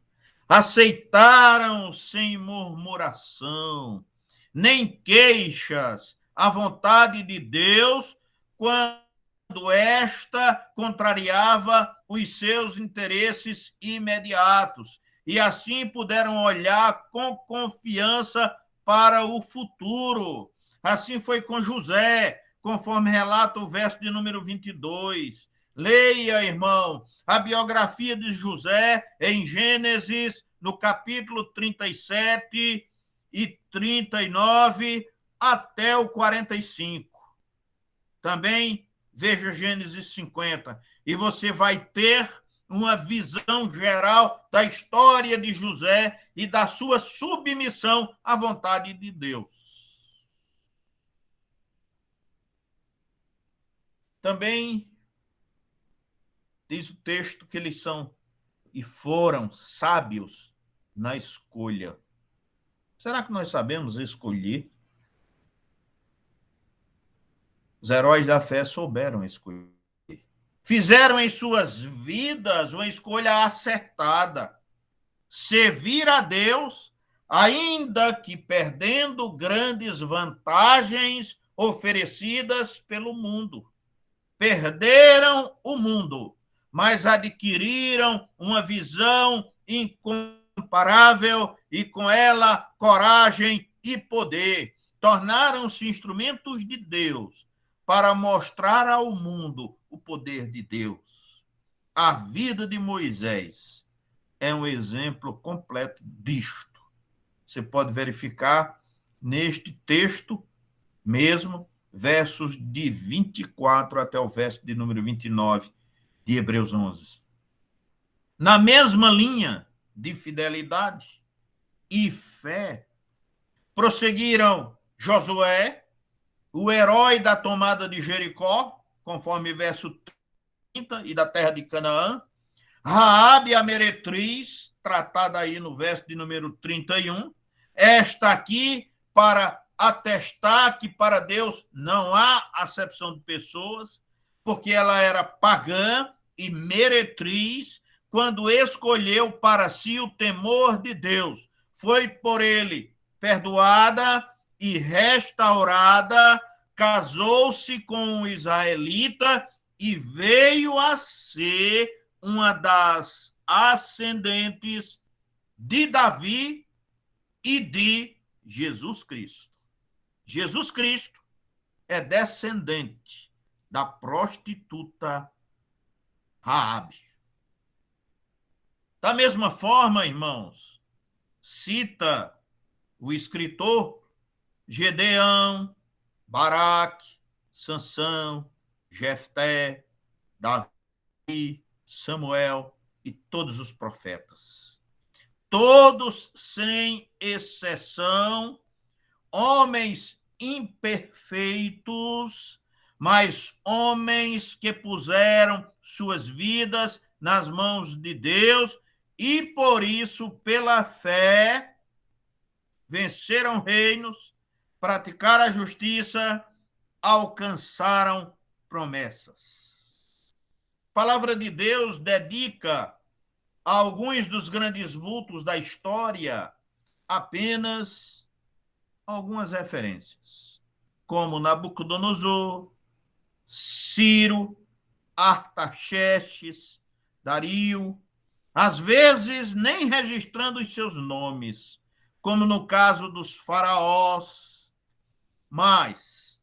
aceitaram sem murmuração, nem queixas, a vontade de Deus, quando esta contrariava os seus interesses imediatos, e assim puderam olhar com confiança para o futuro. Assim foi com José, conforme relata o verso de número 22. Leia, irmão, a biografia de José em Gênesis, no capítulo 37 e 39 até o 45. Também veja Gênesis 50. E você vai ter uma visão geral da história de José e da sua submissão à vontade de Deus. Também diz o texto que eles são e foram sábios na escolha. Será que nós sabemos escolher? Os heróis da fé souberam escolher. Fizeram em suas vidas uma escolha acertada. Servir a Deus, ainda que perdendo grandes vantagens oferecidas pelo mundo. Perderam o mundo, mas adquiriram uma visão incomparável e, com ela, coragem e poder. Tornaram-se instrumentos de Deus para mostrar ao mundo o poder de Deus. A vida de Moisés é um exemplo completo disto. Você pode verificar neste texto mesmo, versos de 24 até o verso de número 29 de Hebreus 11. Na mesma linha de fidelidade e fé, prosseguiram Josué, o herói da tomada de Jericó, conforme verso 30, e da terra de Canaã, Raabe a meretriz, tratada aí no verso de número 31, esta aqui para atestar que para Deus não há acepção de pessoas, porque ela era pagã e meretriz quando escolheu para si o temor de Deus. Foi por ele perdoada e restaurada, casou-se com um israelita e veio a ser uma das ascendentes de Davi e de Jesus Cristo. Jesus Cristo é descendente da prostituta Raabe. Da mesma forma, irmãos, cita o escritor Gedeão, Baraque, Sansão, Jefté, Davi, Samuel e todos os profetas. Todos, sem exceção, homens imperfeitos, mas homens que puseram suas vidas nas mãos de Deus e, por isso, pela fé, venceram reinos, praticaram a justiça, alcançaram promessas. A palavra de Deus dedica a alguns dos grandes vultos da história apenas algumas referências, como Nabucodonosor, Ciro, Artaxerxes, Dario, às vezes nem registrando os seus nomes, como no caso dos faraós, mas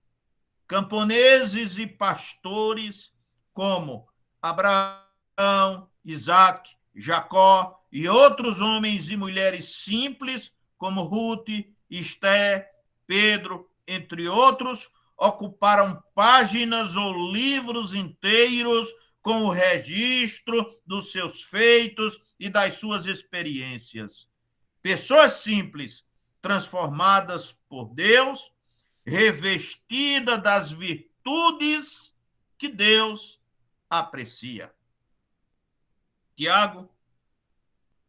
camponeses e pastores como Abraão, Isaac, Jacó e outros homens e mulheres simples, como Ruth, Esté, Pedro, entre outros, ocuparam páginas ou livros inteiros com o registro dos seus feitos e das suas experiências. Pessoas simples, transformadas por Deus, revestidas das virtudes que Deus aprecia. Tiago,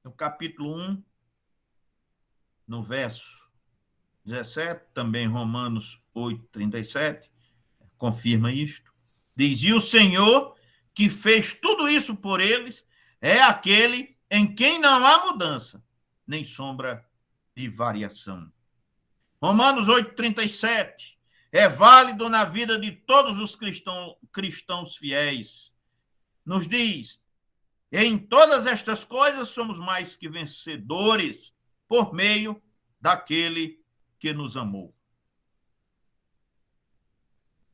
no capítulo 1, no verso 17, também Romanos 8, 37, confirma isto. Diz, e o Senhor que fez tudo isso por eles é aquele em quem não há mudança, nem sombra de variação. Romanos 8, 37, é válido na vida de todos os cristãos fiéis. Nos diz, em todas estas coisas somos mais que vencedores por meio daquele que nos amou.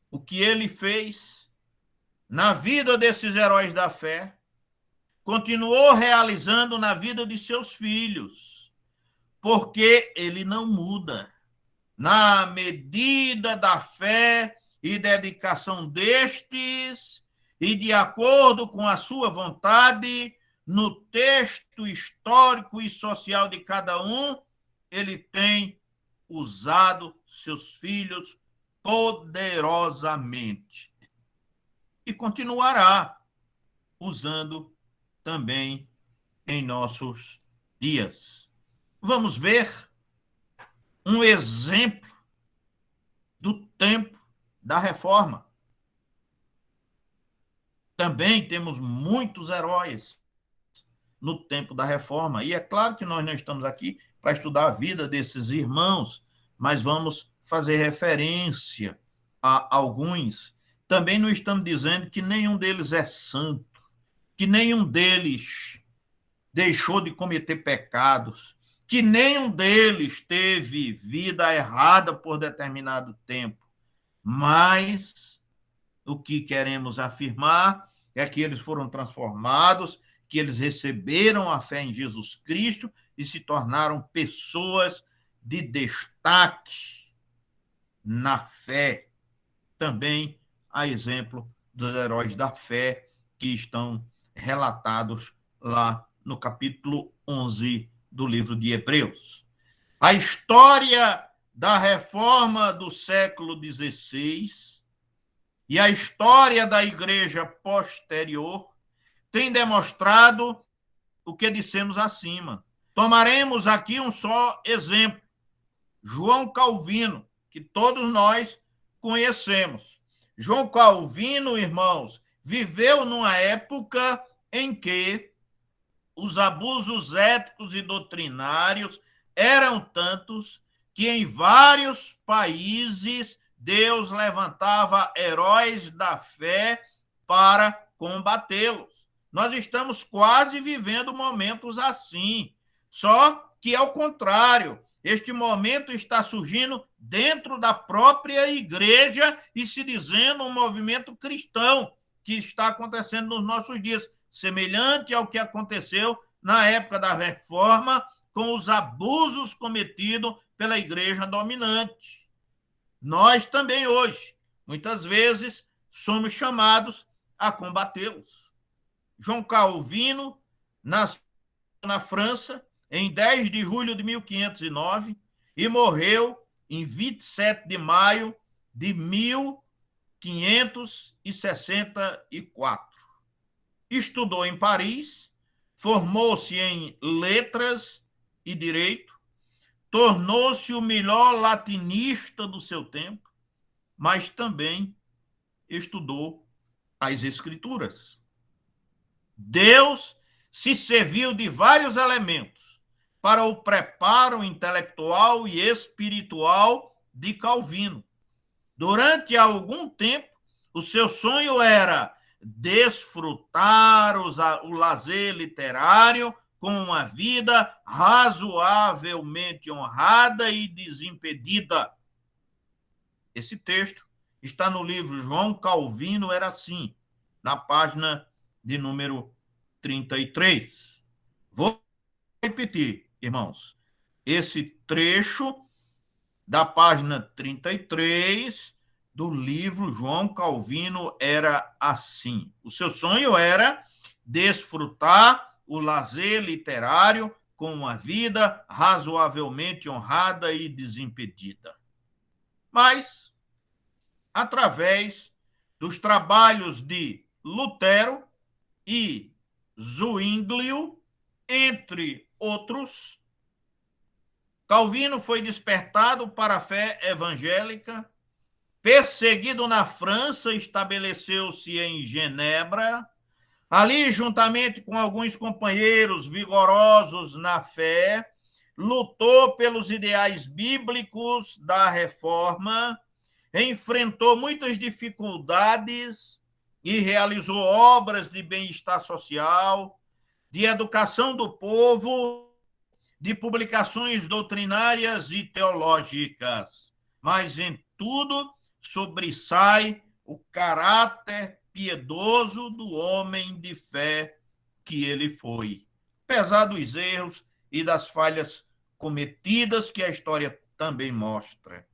O que ele fez na vida desses heróis da fé, continuou realizando na vida de seus filhos, porque ele não muda. Na medida da fé e dedicação destes, e, de acordo com a sua vontade, no texto histórico e social de cada um, ele tem usado seus filhos poderosamente. E continuará usando também em nossos dias. Vamos ver um exemplo do tempo da Reforma. Também temos muitos heróis no tempo da Reforma. E é claro que nós não estamos aqui para estudar a vida desses irmãos, mas vamos fazer referência a alguns. Também não estamos dizendo que nenhum deles é santo, que nenhum deles deixou de cometer pecados, que nenhum deles teve vida errada por determinado tempo. Mas o que queremos afirmar é que eles foram transformados, que eles receberam a fé em Jesus Cristo e se tornaram pessoas de destaque na fé. Também a exemplo dos heróis da fé que estão relatados lá no capítulo 11 do livro de Hebreus. A história da reforma do século XVI e a história da igreja posterior tem demonstrado o que dissemos acima. Tomaremos aqui um só exemplo. João Calvino, que todos nós conhecemos. João Calvino, irmãos, viveu numa época em que os abusos éticos e doutrinários eram tantos que em vários países Deus levantava heróis da fé para combatê-los. Nós estamos quase vivendo momentos assim, só que ao contrário, este momento está surgindo dentro da própria igreja e se dizendo um movimento cristão que está acontecendo nos nossos dias, semelhante ao que aconteceu na época da Reforma, com os abusos cometidos pela igreja dominante. Nós também hoje, muitas vezes, somos chamados a combatê-los. João Calvino nasceu na França em 10 de julho de 1509 e morreu em 27 de maio de 1564. Estudou em Paris, formou-se em letras e direito, tornou-se o melhor latinista do seu tempo, mas também estudou as Escrituras. Deus se serviu de vários elementos para o preparo intelectual e espiritual de Calvino. Durante algum tempo, o seu sonho era desfrutar o lazer literário com uma vida razoavelmente honrada e desimpedida. Esse texto está no livro João Calvino Era Assim, na página de número 33. Vou repetir, irmãos. Esse trecho da página 33 do livro João Calvino Era Assim. O seu sonho era desfrutar o lazer literário com uma vida razoavelmente honrada e desimpedida. Mas, através dos trabalhos de Lutero e Zwinglio, entre outros, Calvino foi despertado para a fé evangélica, perseguido na França, estabeleceu-se em Genebra. Ali, juntamente com alguns companheiros vigorosos na fé, lutou pelos ideais bíblicos da Reforma, enfrentou muitas dificuldades e realizou obras de bem-estar social, de educação do povo, de publicações doutrinárias e teológicas. Mas em tudo sobressai o caráter piedoso do homem de fé que ele foi, apesar dos erros e das falhas cometidas que a história também mostra.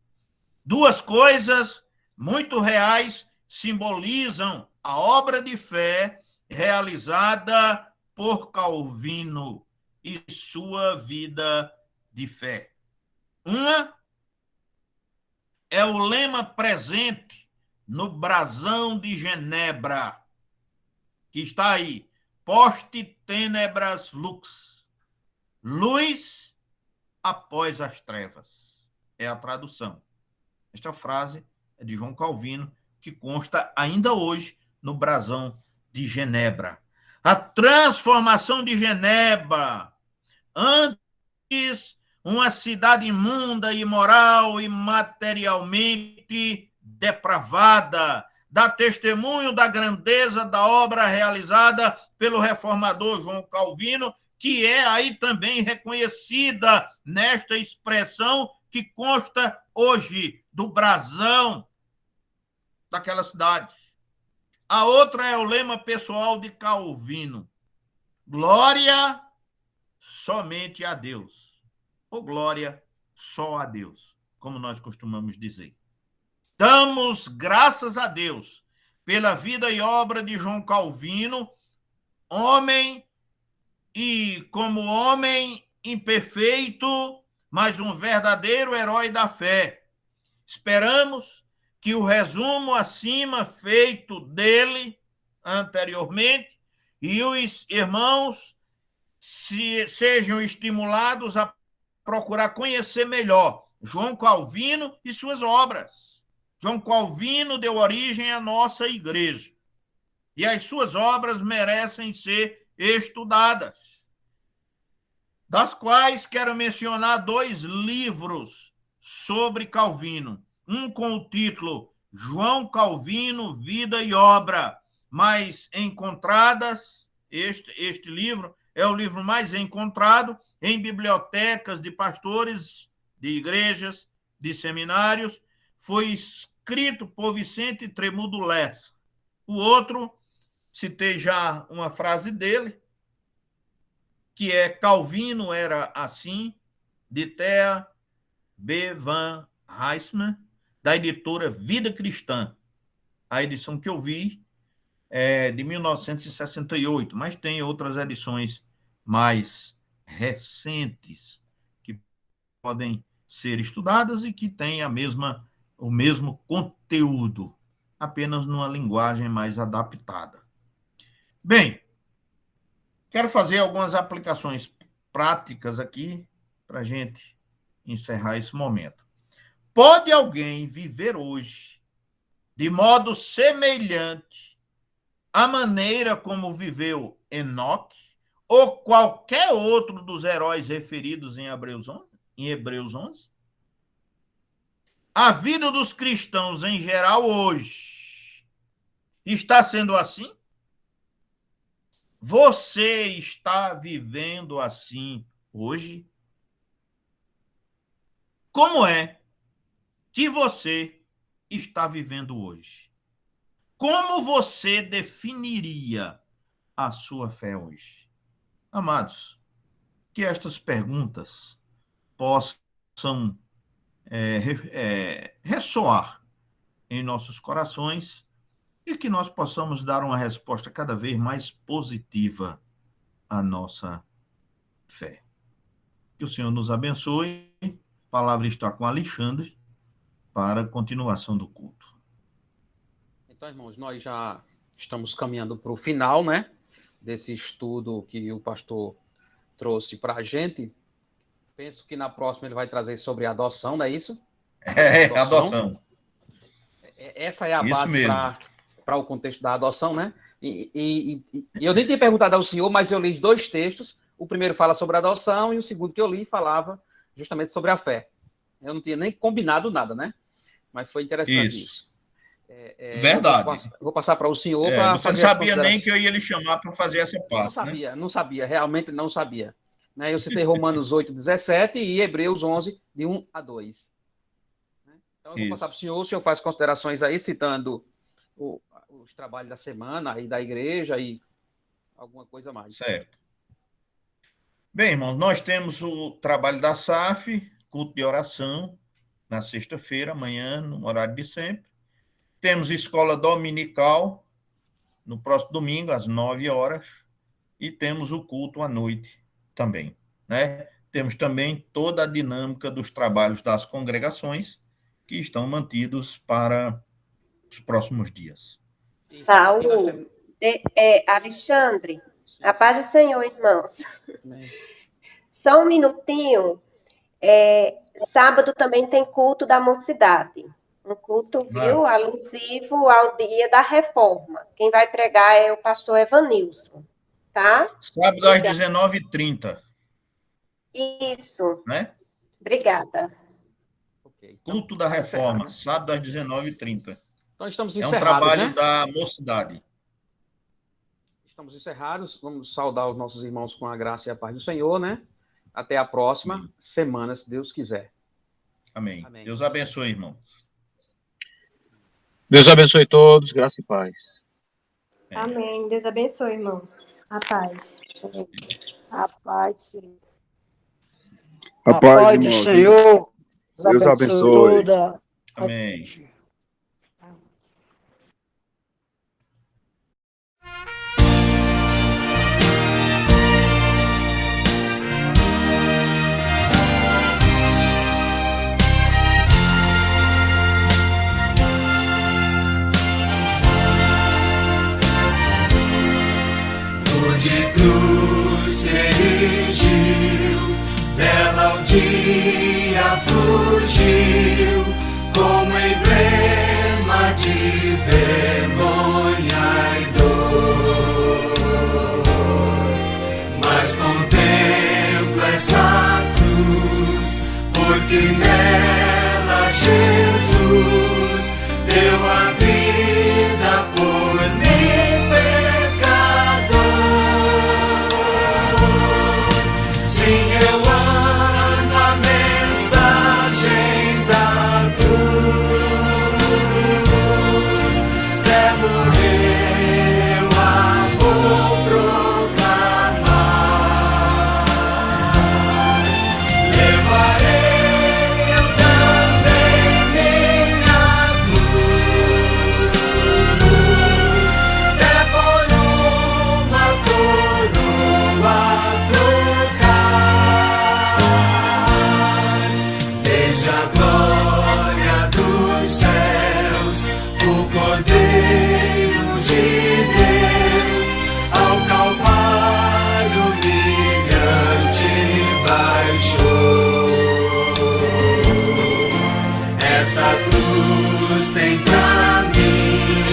Duas coisas muito reais simbolizam a obra de fé realizada por Calvino e sua vida de fé. Uma é o lema presente no brasão de Genebra, que está aí: Post tenebras lux, luz após as trevas. É a tradução. Esta frase é de João Calvino, que consta ainda hoje no brasão de Genebra. A transformação de Genebra, antes uma cidade imunda, imoral e materialmente depravada, dá testemunho da grandeza da obra realizada pelo reformador João Calvino, que é aí também reconhecida nesta expressão que consta hoje do brasão daquela cidade. A outra é o lema pessoal de Calvino: glória somente a Deus, ou glória só a Deus, como nós costumamos dizer. Damos graças a Deus pela vida e obra de João Calvino, homem e como homem imperfeito, mas um verdadeiro herói da fé. Esperamos que o resumo acima feito dele anteriormente e os irmãos sejam estimulados a procurar conhecer melhor João Calvino e suas obras. João Calvino deu origem à nossa igreja e as suas obras merecem ser estudadas, das quais quero mencionar 2 livros sobre Calvino. Um com o título João Calvino, Vida e Obra, mais encontradas. Este livro é o livro mais encontrado em bibliotecas de pastores, de igrejas, de seminários. Foi escrito por Vicente Tremudo Lessa. O outro, citei já uma frase dele, que é Calvino era assim, de Thea B. Van Heisman, da editora Vida Cristã. A edição que eu vi é de 1968, mas tem outras edições mais recentes que podem ser estudadas e que têm o mesmo conteúdo, apenas numa linguagem mais adaptada. Bem, quero fazer algumas aplicações práticas aqui para a gente encerrar esse momento. Pode alguém viver hoje de modo semelhante à maneira como viveu Enoque ou qualquer outro dos heróis referidos em Hebreus 11? A vida dos cristãos em geral hoje está sendo assim? Você está vivendo assim hoje? Como é que você está vivendo hoje? Como você definiria a sua fé hoje? Amados, que estas perguntas possam ressoar em nossos corações e que nós possamos dar uma resposta cada vez mais positiva à nossa fé. Que o Senhor nos abençoe. A palavra está com Alexandre para a continuação do culto. Então, irmãos, nós já estamos caminhando para o final, né, desse estudo que o pastor trouxe para a gente. Penso que na próxima ele vai trazer sobre adoção, não é isso? Adoção. Essa é a Isso base mesmo. para o contexto da adoção, né? E eu nem tinha perguntado ao senhor, mas eu li 2 textos. O primeiro fala sobre a adoção e o segundo que eu li falava justamente sobre a fé. Eu não tinha nem combinado nada, né? Mas foi interessante isso. Verdade. Vou passar para o senhor. Você não sabia nem que eu ia lhe chamar para fazer essa parte. Não sabia, realmente não sabia. Né? Eu citei Romanos 8:17 e Hebreus 11, de 1 a 2. Então, eu vou passar para o senhor faz considerações aí, citando os trabalhos da semana aí da igreja e alguma coisa mais. Certo. Bem, irmãos, nós temos o trabalho da SAF, culto de oração, na sexta-feira, amanhã, no horário de sempre. temos escola dominical no próximo domingo, às 9 horas, e temos o culto à noite também, né? Temos também toda a dinâmica dos trabalhos das congregações que estão mantidos para os próximos dias. Saúl, Alexandre, a paz do Senhor, irmãos. Só um minutinho. Sábado também tem culto da mocidade. Um culto, viu, alusivo ao dia da reforma. Quem vai pregar é o pastor Evanilson, tá? Sábado às 19h30. Isso. Né? Obrigada. Okay, então, culto da reforma, sábado às 19h30. Então estamos encerrados. É um trabalho, né, da mocidade. Estamos encerrados. Vamos saudar os nossos irmãos com a graça e a paz do Senhor, né? Até a próxima semana, se Deus quiser. Amém. Deus abençoe, irmãos. Deus abençoe todos, graça e paz. Amém. Deus abençoe, irmãos. A paz. A paz, Senhor. A paz do Senhor. Deus abençoe. Toda. Amém. De cruz se erigiu, dela o dia fugiu, como emblema de vergonha e dor. Mas contempla essa cruz, porque nela Jesus deu a vida por mim. Sim, eu amo a mensagem da cruz. Levo eu a vou proclamar. Levarei eu também minha cruz, até por uma coroa a glória dos céus, o Cordeiro de Deus, ao Calvário humilhante baixou. Essa cruz tem pra mim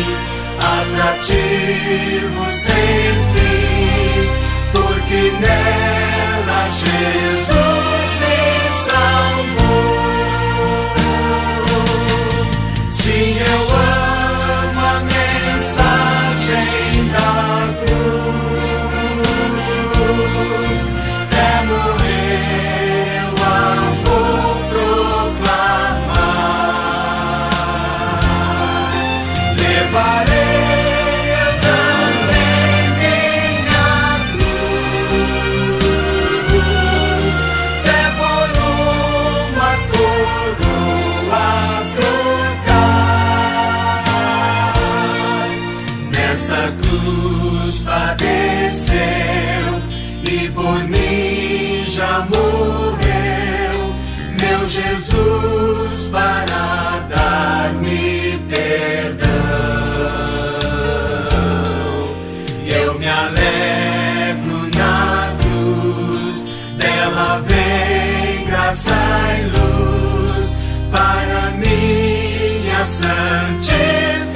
atrativo sem fim, porque nela Jesus me salvou. Sim, eu amo a mensagem da cruz. Até morrer eu a vou proclamar. Levarei eu também minha cruz, até por uma coroa essa cruz padeceu e por mim já morreu, meu Jesus, para dar-me perdão. E eu me alegro na cruz, dela vem graça e luz para minha santificação.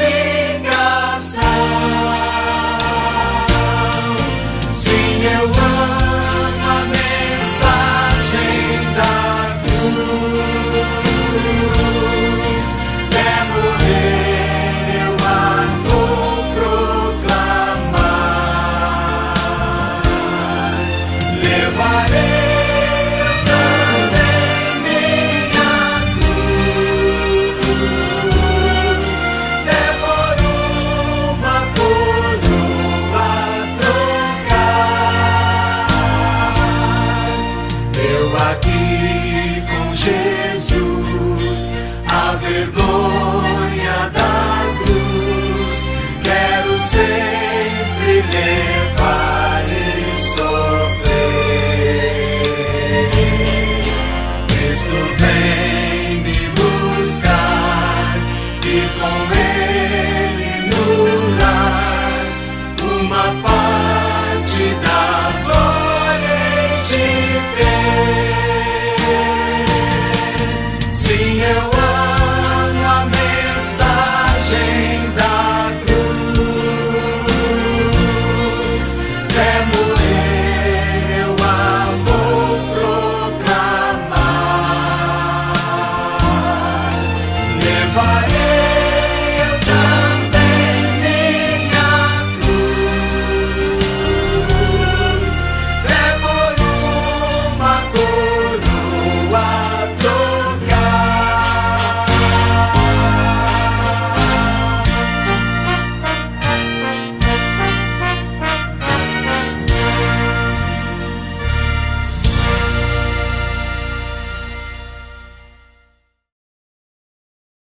Sim, eu amo a mensagem da cruz. Até morrer eu a vou proclamar. Levarei eu também minha cruz, até por uma coroa trocar. Eu aqui com Jesus, a vergonha da cruz. farei